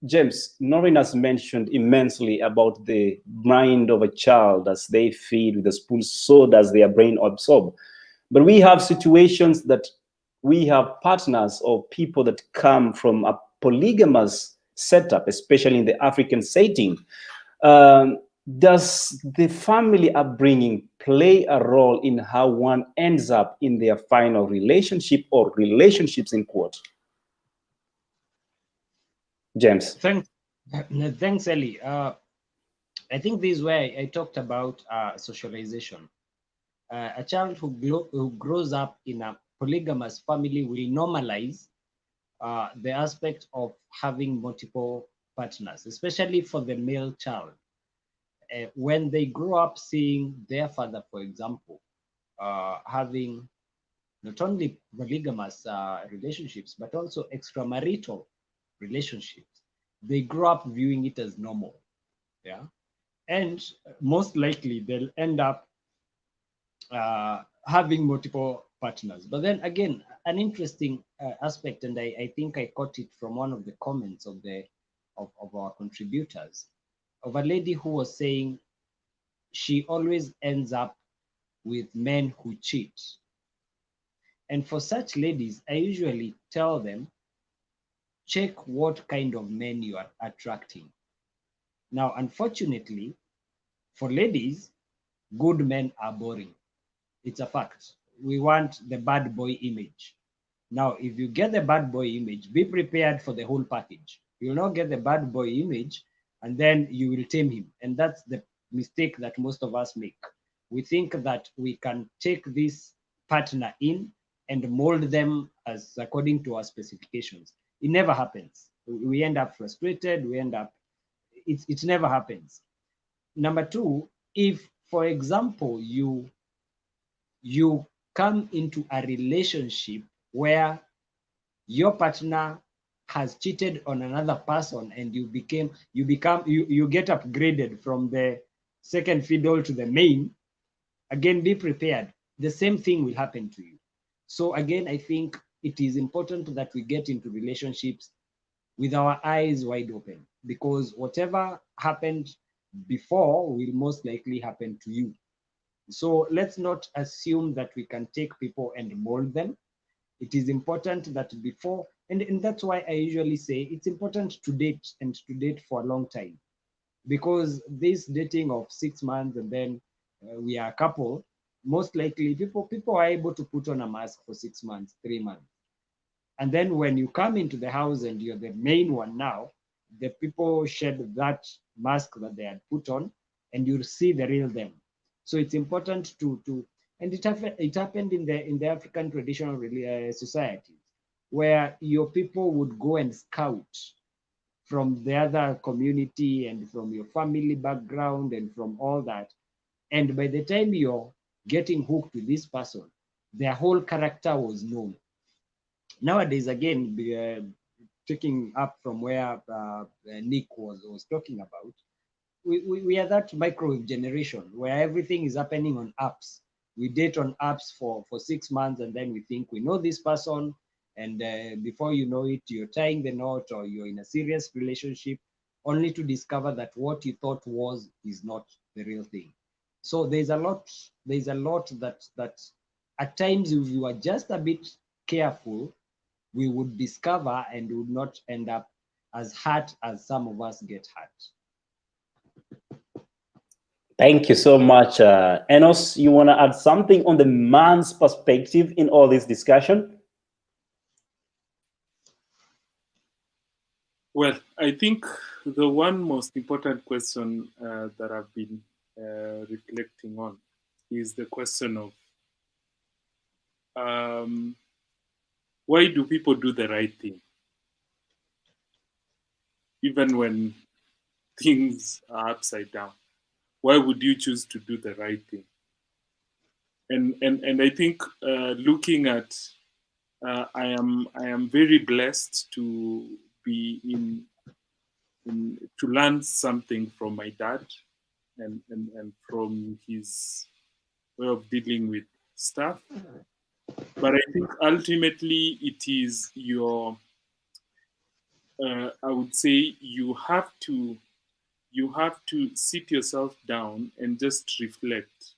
James, Noreen has mentioned immensely about the mind of a child. As they feed with a spoon, so does their brain absorb. But we have situations that we have partners or people that come from a polygamous setup, especially in the African setting. Does the family upbringing play a role in how one ends up in their final relationship or relationships in quote? James. Thanks, Ellie. I think this is where I talked about socialization. A child who grows up in a polygamous family will normalize the aspect of having multiple partners, especially for the male child. When they grow up seeing their father, for example, having not only polygamous relationships, but also extramarital relationships. They grow up viewing it as normal. Yeah. And most likely they'll end up having multiple partners. But then again, an interesting aspect, and I think I caught it from one of the comments of our contributors, of a lady who was saying she always ends up with men who cheat. And for such ladies, I usually tell them, check what kind of men you are attracting. Now, unfortunately, for ladies, good men are boring. It's a fact. We want the bad boy image. Now, if you get the bad boy image, be prepared for the whole package. You'll not get the bad boy image and then you will tame him. And that's the mistake that most of us make. We think that we can take this partner in and mold them as according to our specifications. It never happens. We end up frustrated. It never happens. Number two, if, for example, you come into a relationship where your partner has cheated on another person and you get upgraded from the second fiddle to the main, again, be prepared. The same thing will happen to you. So again, I think it is important that we get into relationships with our eyes wide open, because whatever happened before will most likely happen to you. So let's not assume that we can take people and mold them. It is important that before, and that's why I usually say it's important to date, and to date for a long time. Because this dating of 6 months and then we are a couple, most likely people are able to put on a mask for 6 months, 3 months. And then when you come into the house and you're the main one now, the people shed that mask that they had put on and you see the real them. So it's important and it happened in the African traditional society, where your people would go and scout from the other community and from your family background and from all that. And by the time you're getting hooked with this person, their whole character was known. Nowadays, again, taking up from where Nick was talking about, we are that microwave generation where everything is happening on apps. We date on apps for 6 months and then we think we know this person, and before you know it, you're tying the knot or you're in a serious relationship, only to discover that what you thought is not the real thing. So there's a lot that at times, if you are just a bit careful, we would discover and would not end up as hurt as some of us get hurt. Thank you so much. Enos, you want to add something on the man's perspective in all this discussion? Well, I think the one most important question that I've been reflecting on is the question of why do people do the right thing? Even when things are upside down, why would you choose to do the right thing? And I think looking at, I am very blessed to be to learn something from my dad and from his way of dealing with stuff. But I think ultimately it is your, I would say you have to sit yourself down and just reflect.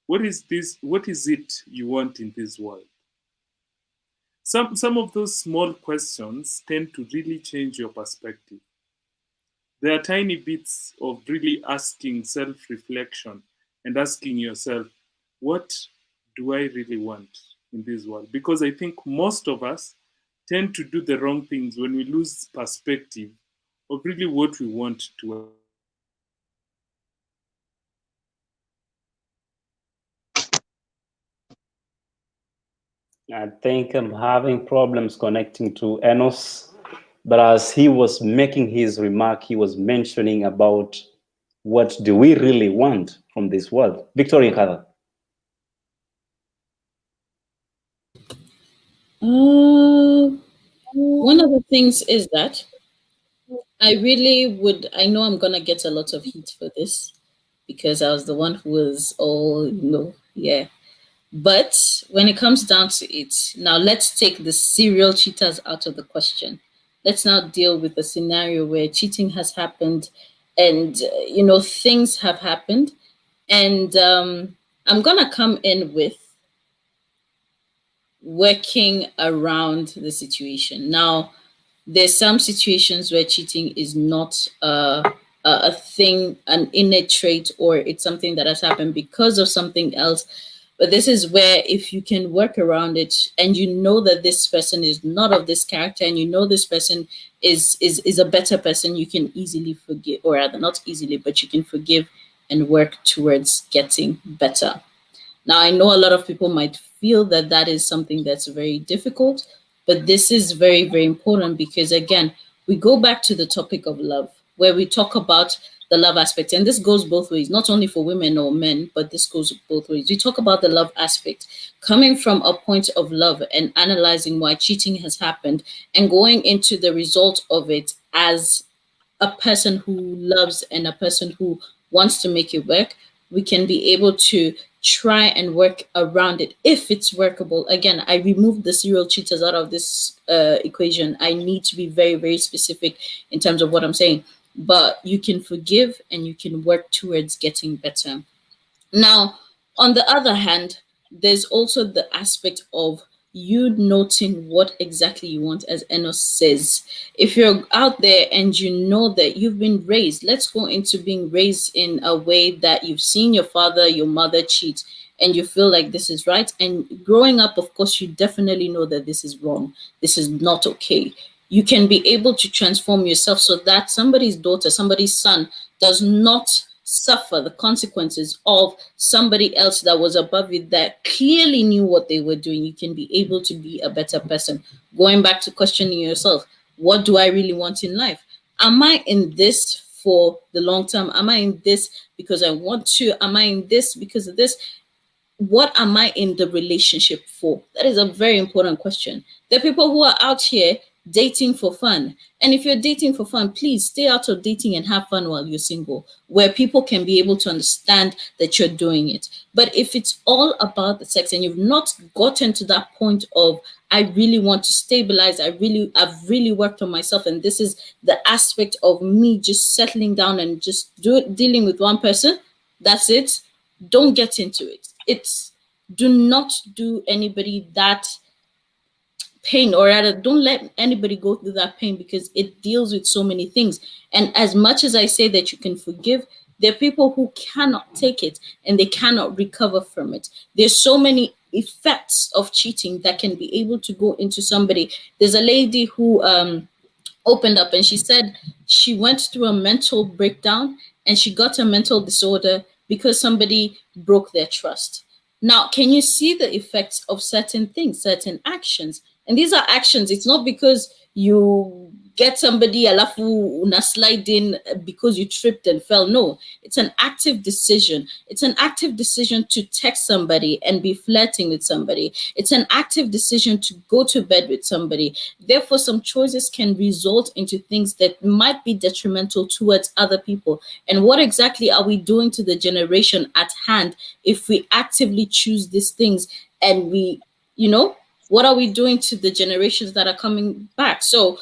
What is it you want in this world? Some of those small questions tend to really change your perspective. There are tiny bits of really asking self-reflection and asking yourself, what do I really want in this world? Because I think most of us tend to do the wrong things when we lose perspective of really what we want to. I think I'm having problems connecting to Enos, but as he was making his remark, he was mentioning about what do we really want from this world. Victoria Kala. One of the things is that I know I'm gonna get a lot of heat for this because I was the one who was all, yeah. But when it comes down to it, now let's take the serial cheaters out of the question. Let's now deal with a scenario where cheating has happened and, things have happened. And I'm going to come in with working around the situation. Now, there's some situations where cheating is not a thing, an innate trait, or it's something that has happened because of something else. But this is where if you can work around it and you know that this person is not of this character and you know this person is a better person, you can easily forgive, or rather not easily, but you can forgive and work towards getting better. Now, I know a lot of people might feel that that is something that's very difficult, but this is very, very important because, again, we go back to the topic of love, where we talk about the love aspect. And this goes both ways, not only for women or men, but this goes both ways. We talk about the love aspect, coming from a point of love and analyzing why cheating has happened and going into the result of it as a person who loves and a person who wants to make it work, we can be able to try and work around it if it's workable. Again, I removed the serial cheaters out of this equation. I need to be very, very specific in terms of what I'm saying. But you can forgive and you can work towards getting better. Now, on the other hand, there's also the aspect of you noting what exactly you want, as Enos says. If you're out there and you know that you've been raised, let's go into being raised in a way that you've seen your father, your mother cheat, and you feel like this is right. And growing up, of course, you definitely know that this is wrong. This is not okay. You can be able to transform yourself so that somebody's daughter, somebody's son does not suffer the consequences of somebody else that was above you that clearly knew what they were doing. You can be able to be a better person. Going back to questioning yourself, what do I really want in life? Am I in this for the long term? Am I in this because I want to? Am I in this because of this? What am I in the relationship for? That is a very important question. There are people who are out here dating for fun. And if you're dating for fun, please stay out of dating and have fun while you're single, where people can be able to understand that you're doing it. But if it's all about the sex and you've not gotten to that point of, I really want to stabilize, I've really worked on myself, and this is the aspect of me just settling down and just dealing with one person, that's it. Don't get into it. Do not do anybody that pain, or rather don't let anybody go through that pain, because it deals with so many things. And as much as I say that you can forgive, there are people who cannot take it and they cannot recover from it. There's so many effects of cheating that can be able to go into somebody. There's a lady who opened up and she said she went through a mental breakdown and she got a mental disorder because somebody broke their trust. Now, can you see the effects of certain things, certain actions? And these are actions. It's not because you get somebody alafu una slide in because you tripped and fell. No, it's an active decision. It's an active decision to text somebody and be flirting with somebody. It's an active decision to go to bed with somebody. Therefore, some choices can result into things that might be detrimental towards other people. And what exactly are we doing to the generation at hand if we actively choose these things and what are we doing to the generations that are coming back? So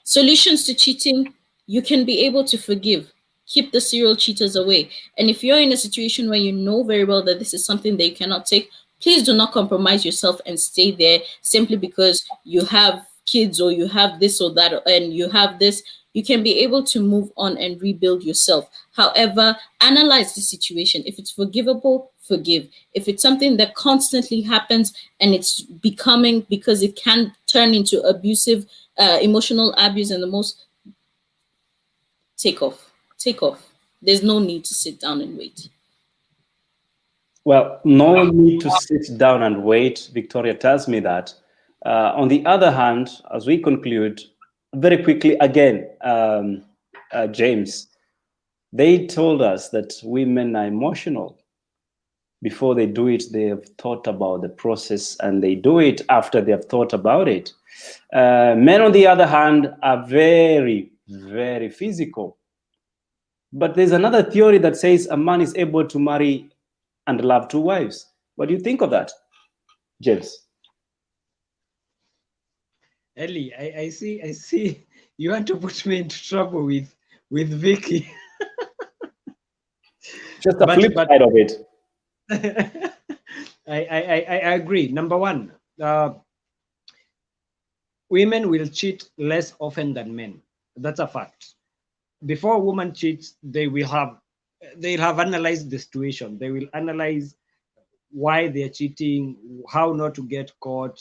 solutions to cheating, you can be able to forgive. Keep the serial cheaters away. And if you're in a situation where you know very well that this is something that you cannot take, please do not compromise yourself and stay there simply because you have kids or you have this or that and you have this. You can be able to move on and rebuild yourself. However, analyze the situation. If it's forgivable, forgive. If it's something that constantly happens and it's becoming, because it can turn into abusive, emotional abuse, and the most, take off. There's no need to sit down and wait. Well, no need to sit down and wait. Victoria tells me that. On the other hand, as we conclude, very quickly again, James, they told us that women are emotional. Before they do it, they have thought about the process, and they do it after they have thought about it. Men, on the other hand, are very, very physical. But there's another theory that says a man is able to marry and love two wives. What do you think of that, James? Ellie, I see. You want to put me into trouble with Vicky, Just the flip but side of it. I agree. Number one, women will cheat less often than men. That's a fact. Before a woman cheats, they'll have analyzed the situation. They will analyze why they're cheating, how not to get caught,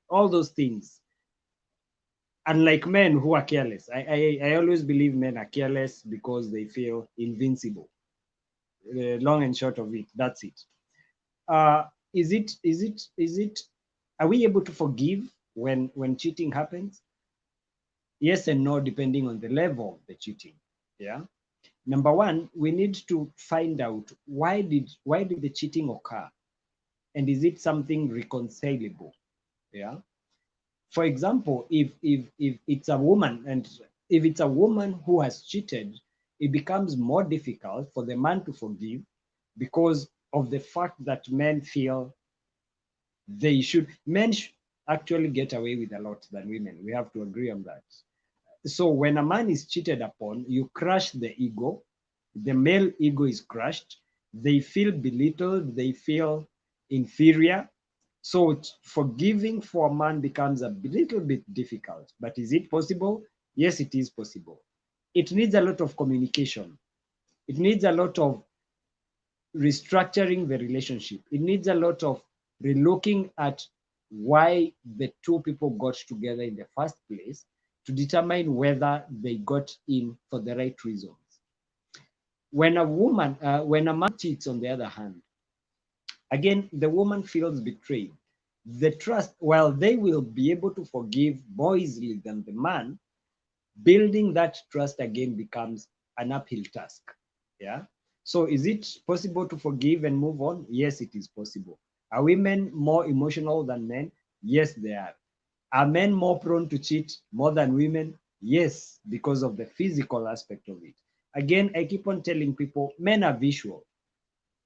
all those things. Unlike men who are careless, I always believe men are careless because they feel invincible. Long and short of it, that's it. Is it are we able to forgive when cheating happens? Yes and no, depending on the level of the cheating. Yeah. Number one, we need to find out why did the cheating occur, and is it something reconcilable? Yeah. For example, if it's a woman, and if it's a woman who has cheated, it becomes more difficult for the man to forgive because of the fact that men feel men actually get away with a lot than women. We have to agree on that. So when a man is cheated upon, you crush the ego. The male ego is crushed. They feel belittled. They feel inferior. So forgiving for a man becomes a little bit difficult. But is it possible? Yes, it is possible. It needs a lot of communication. It needs a lot of restructuring the relationship. It needs a lot of relooking at why the two people got together in the first place to determine whether they got in for the right reasons. When a man cheats, on the other hand, again, the woman feels betrayed. The trust, while they will be able to forgive more easily than the man, building that trust again becomes an uphill task. Yeah. So is it possible to forgive and move on? Yes, it is possible. Are women more emotional than men? Yes, they are. Are men more prone to cheat more than women? Yes, because of the physical aspect of it. Again, I keep on telling people men are visual.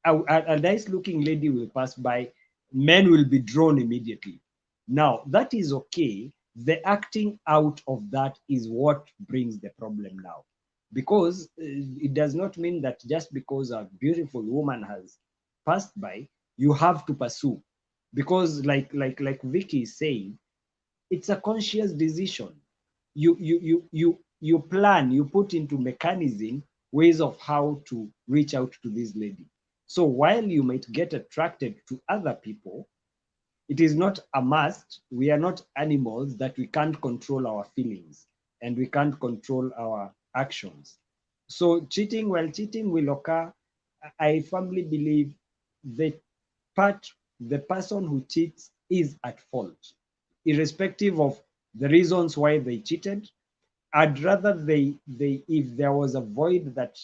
A nice looking lady will pass by, men will be drawn immediately. Now, that is okay. The acting out of that is what brings the problem now. Because it does not mean that just because a beautiful woman has passed by, you have to pursue. Because like Vicky is saying, it's a conscious decision. You plan, you put into mechanism ways of how to reach out to this lady. So while you might get attracted to other people, it is not a must. We are not animals that we can't control our feelings and we can't control our actions. So cheating, well, cheating will occur. I firmly believe the the person who cheats is at fault, irrespective of the reasons why they cheated. I'd rather they if there was a void that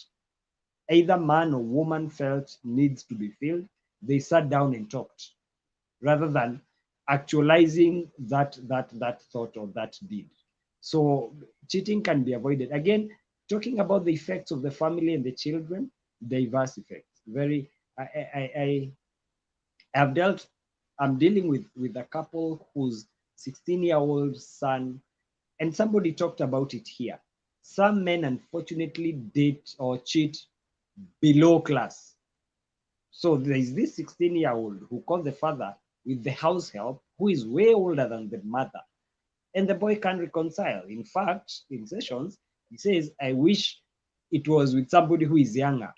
either man or woman felt needs to be filled, they sat down and talked rather than actualizing that thought or that deed. So cheating can be avoided. Again, talking about the effects of the family and the children, diverse effects. Very I have dealt I'm dealing with a couple whose 16-year-old son, and somebody talked about it here. Some men unfortunately date or cheat below class. So there is this 16-year-old who calls the father with the house help who is way older than the mother. And the boy can't reconcile. In fact, in sessions, he says, I wish it was with somebody who is younger.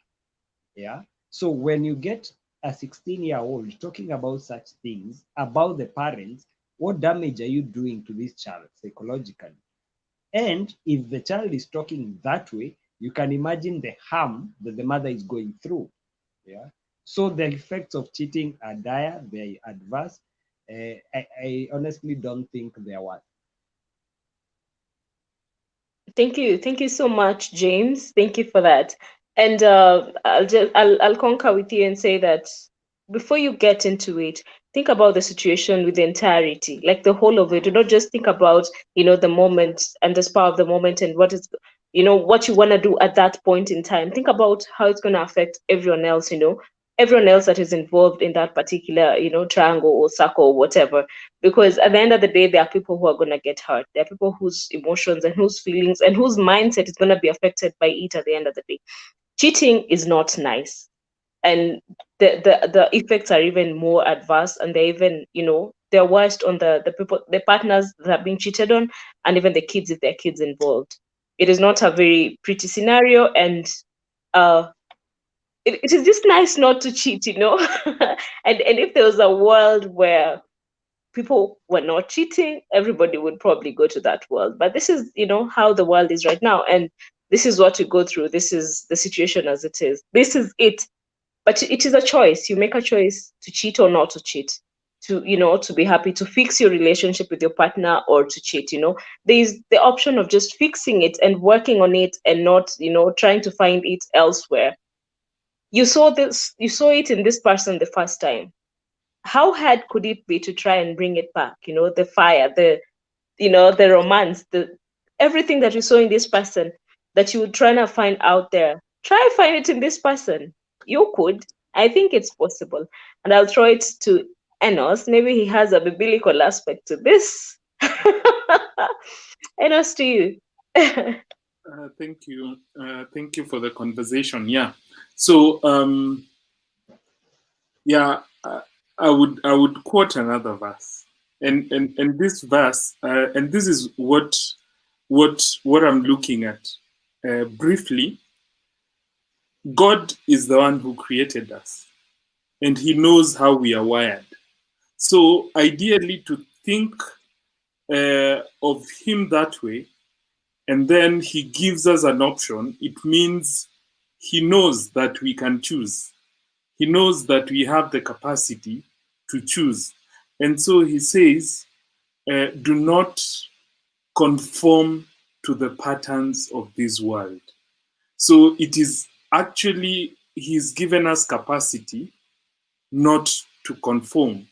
Yeah. So when you get a 16-year-old talking about such things, about the parents, what damage are you doing to this child psychologically? And if the child is talking that way, you can imagine the harm that the mother is going through. Yeah. So the effects of cheating are dire, they're adverse. I honestly don't think they're worth. Thank you so much, James. Thank you for that. And I'll concur with you and say that before you get into it, think about the situation with the entirety, like the whole of it. Do not just think about, the moment and the spur of the moment and what is, what you want to do at that point in time. Think about how it's going to affect everyone else, everyone else that is involved in that particular, triangle or circle or whatever. Because at the end of the day, there are people who are going to get hurt. There are people whose emotions and whose feelings and whose mindset is going to be affected by it at the end of the day. Cheating is not nice, and the effects are even more adverse, and they're even, they're worst on the people, the partners that have been cheated on, and even the kids if there are kids involved. It is not a very pretty scenario, and uh it is just nice not to cheat, and if there was a world where people were not cheating, everybody would probably go to that world. But this is, how the world is right now, and this is what we go through. This is the situation as it is. This is it. But it is a choice. You make a choice to cheat or not to cheat, to, to be happy, to fix your relationship with your partner, or to cheat. There's the option of just fixing it and working on it, and not, trying to find it elsewhere. You saw it in this person the first time. How hard could it be to try and bring it back? The fire, the romance, the everything that you saw in this person that you would try to find out there. Try find it in this person. You could. I think it's possible. And I'll throw it to Enos. Maybe he has a biblical aspect to this. Enos, to you. Thank you. Thank you for the conversation. Yeah. So, I would quote another verse, and this verse, and this is what I'm looking at briefly. God is the one who created us, and He knows how we are wired. So, ideally, to think of Him that way, and then He gives us an option, it means He knows that we can choose. He knows that we have the capacity to choose. And so He says, do not conform to the patterns of this world. So it is actually, He's given us capacity not to conform,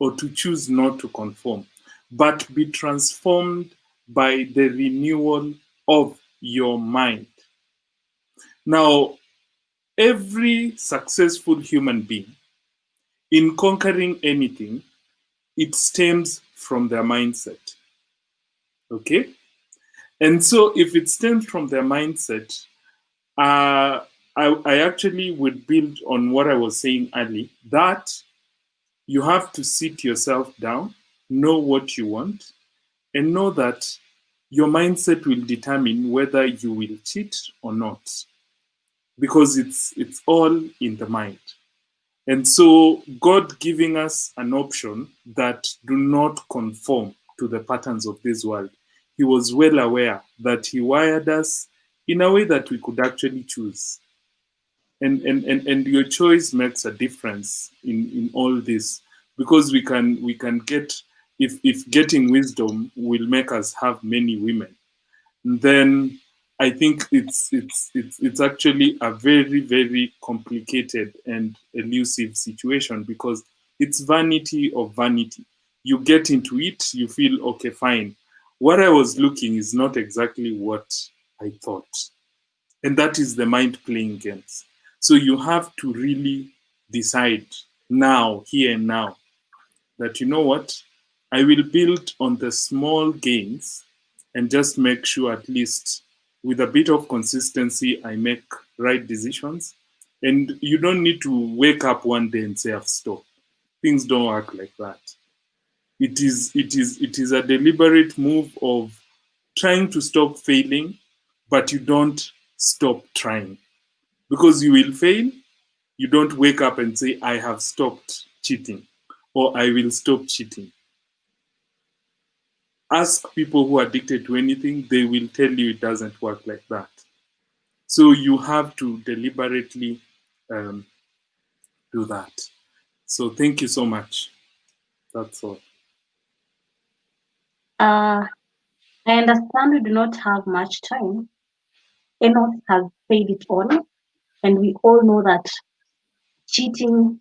or to choose not to conform, but be transformed by the renewal of your mind. Now, every successful human being, in conquering anything, it stems from their mindset. Okay? And so if it stems from their mindset, I actually would build on what I was saying earlier, that you have to sit yourself down, know what you want, and know that your mindset will determine whether you will cheat or not, because it's all in the mind. And so God giving us an option that do not conform to the patterns of this world. He was well aware that He wired us in a way that we could actually choose. And your choice makes a difference in all this, because we can get, if getting wisdom will make us have many women, then I think it's actually a very, very complicated and elusive situation, because it's vanity of vanity. You get into it, you feel, okay, fine. What I was looking is not exactly what I thought. And that is the mind playing games. So you have to really decide now, here and now, that, you know what, I will build on the small gains and just make sure, at least with a bit of consistency, I make right decisions. And you don't need to wake up one day and say, I've stopped. Things don't work like that. It is a deliberate move of trying to stop failing, but you don't stop trying. Because you will fail, you don't wake up and say, I have stopped cheating, or I will stop cheating. Ask people who are addicted to anything, they will tell you it doesn't work like that. So you have to deliberately do that. So thank you so much. That's all. I understand we do not have much time. Enos has said it all, and we all know that cheating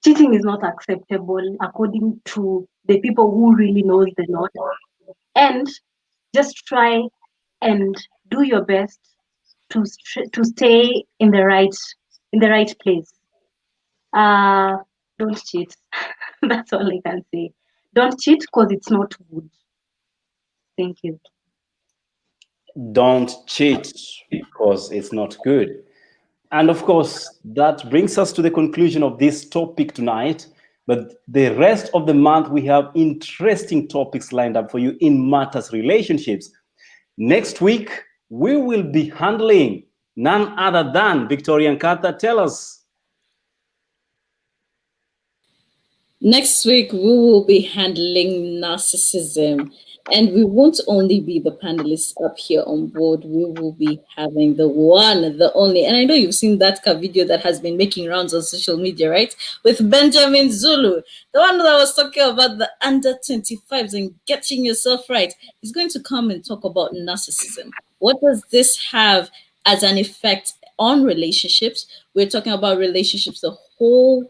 cheating is not acceptable according to the people who really knows the Lord. And just try and do your best to stay in the right place. Don't cheat. That's all I can say. Don't cheat because it's not good. Thank you. Don't cheat because it's not good. And of course, that brings us to the conclusion of this topic tonight. But the rest of the month, we have interesting topics lined up for you in matters relationships. Next week, we will be handling none other than Victoria and Carter. Tell us. Next week, we will be handling narcissism. And we won't only be the panelists up here on board, we will be having the one, the only. And I know you've seen that video that has been making rounds on social media, right? With Benjamin Zulu, the one that was talking about the under 25s and getting yourself right. He's going to come and talk about narcissism. What does this have as an effect on relationships? We're talking about relationships the whole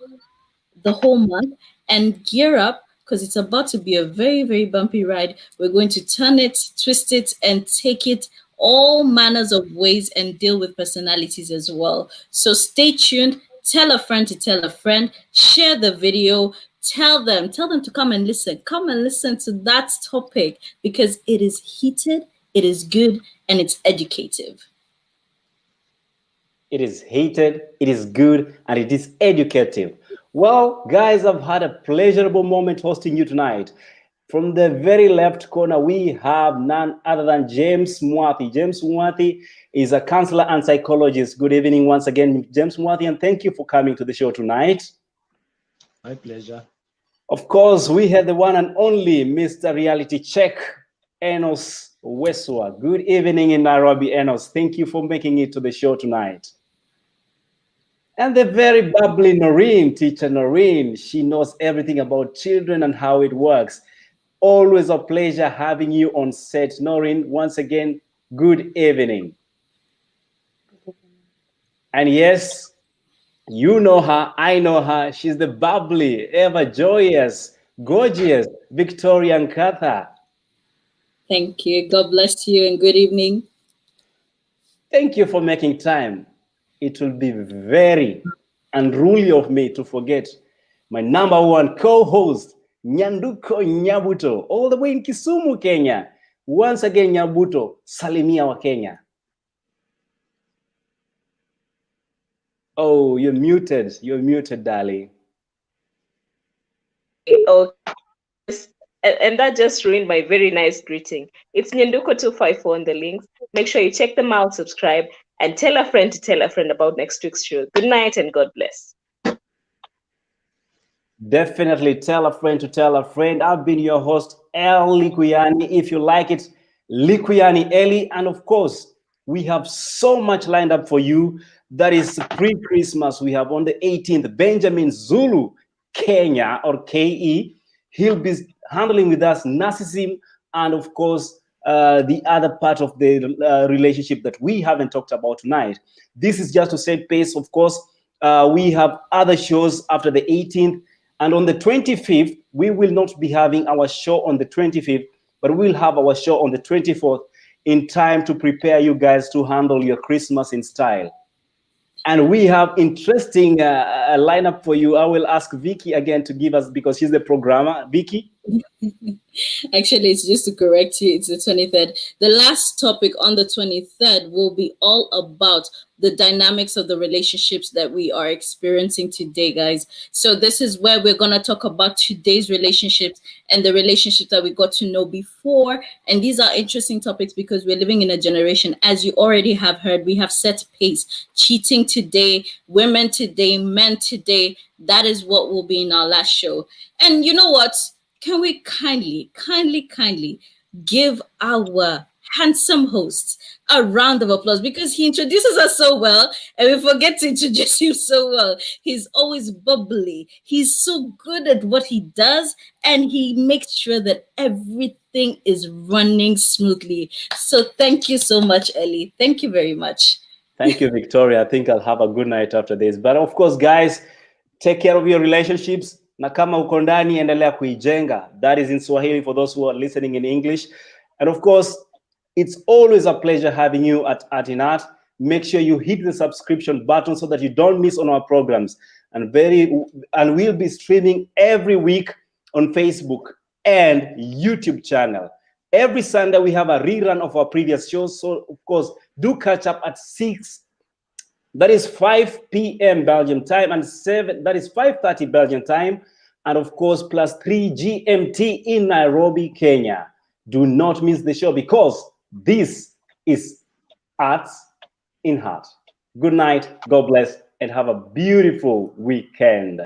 month, and gear up because it's about to be a very, very bumpy ride. We're going to turn it, twist it, and take it all manners of ways and deal with personalities as well. So stay tuned. Tell a friend to tell a friend. Share the video. Tell them to come and listen. Come and listen to that topic because it is heated, it is good, and it's educative. It is heated, it is good, and it is educative. Well, guys, I've had a pleasurable moment hosting you tonight. From the very left corner, we have none other than James Mwathi. James Mwathi is a counselor and psychologist. Good evening once again, James Mwathi, and thank you for coming to the show tonight. My pleasure. Of course, we had the one and only Mr. Reality Check, Enos Weswa. Good evening in Nairobi, Enos. Thank you for making it to the show tonight. And the very bubbly Noreen, teacher Noreen, she knows everything about children and how it works. Always a pleasure having you on set. Noreen, once again, good evening. And yes, you know her, I know her. She's the bubbly, ever joyous, gorgeous Victorian Katha. Thank you. God bless you and good evening. Thank you for making time. It will be very unruly of me to forget my number one co-host, Nyanduko Nyabuto, all the way in Kisumu, Kenya. Once again, Nyabuto, salimia wa Kenya. Oh, you're muted, darling. Oh, and that just ruined my very nice greeting. It's Nyenduko254 on the links. Make sure you check them out, subscribe, and tell a friend to tell a friend about next week's show. Good night and God bless. Definitely tell a friend to tell a friend. I've been your host, El Likuyani. If you like it, Likuyani Eli. And of course, we have so much lined up for you. That is pre-Christmas. We have on the 18th, Benjamin Zulu, Kenya, or KE. He'll be handling with us narcissism and, of course, the other part of the relationship that we haven't talked about tonight. This is just to set pace. Of course, we have other shows after the 18th. And on the 25th, we will not be having our show on the 25th, but we'll have our show on the 24th in time to prepare you guys to handle your Christmas in style. And we have interesting lineup for you. I will ask Vicky again to give us, because she's the programmer. Vicky? Actually, it's just to correct you, it's the 23rd. The last topic on the 23rd will be all about the dynamics of the relationships that we are experiencing today, guys. So this is where we're going to talk about today's relationships and the relationships that we got to know before. And these are interesting topics because we're living in a generation, as you already have heard, we have set pace. Cheating today, women today, men today. That is what will be in our last show. And you know what? Can we kindly give our handsome host a round of applause, because he introduces us so well and we forget to introduce him so well. He's always bubbly. He's so good at what he does, and he makes sure that everything is running smoothly. So thank you so much, Ellie. Thank you very much. Thank you, Victoria. I think I'll have a good night after this. But of course, guys, take care of your relationships, na kama uko ndani endelea kuijenga. That is in Swahili for those who are listening in English. And of course, it's always a pleasure having you at Art in Art. Make sure you hit the subscription button so that you don't miss on our programs. And we'll be streaming every week on Facebook and YouTube channel. Every Sunday we have a rerun of our previous shows. So of course, do catch up at 6. That is 5 p.m. Belgium time, and 7. That is 5:30 Belgian time, and of course +3 GMT in Nairobi, Kenya. Do not miss the show because this is Arts in Heart. Good night, God bless, and have a beautiful weekend.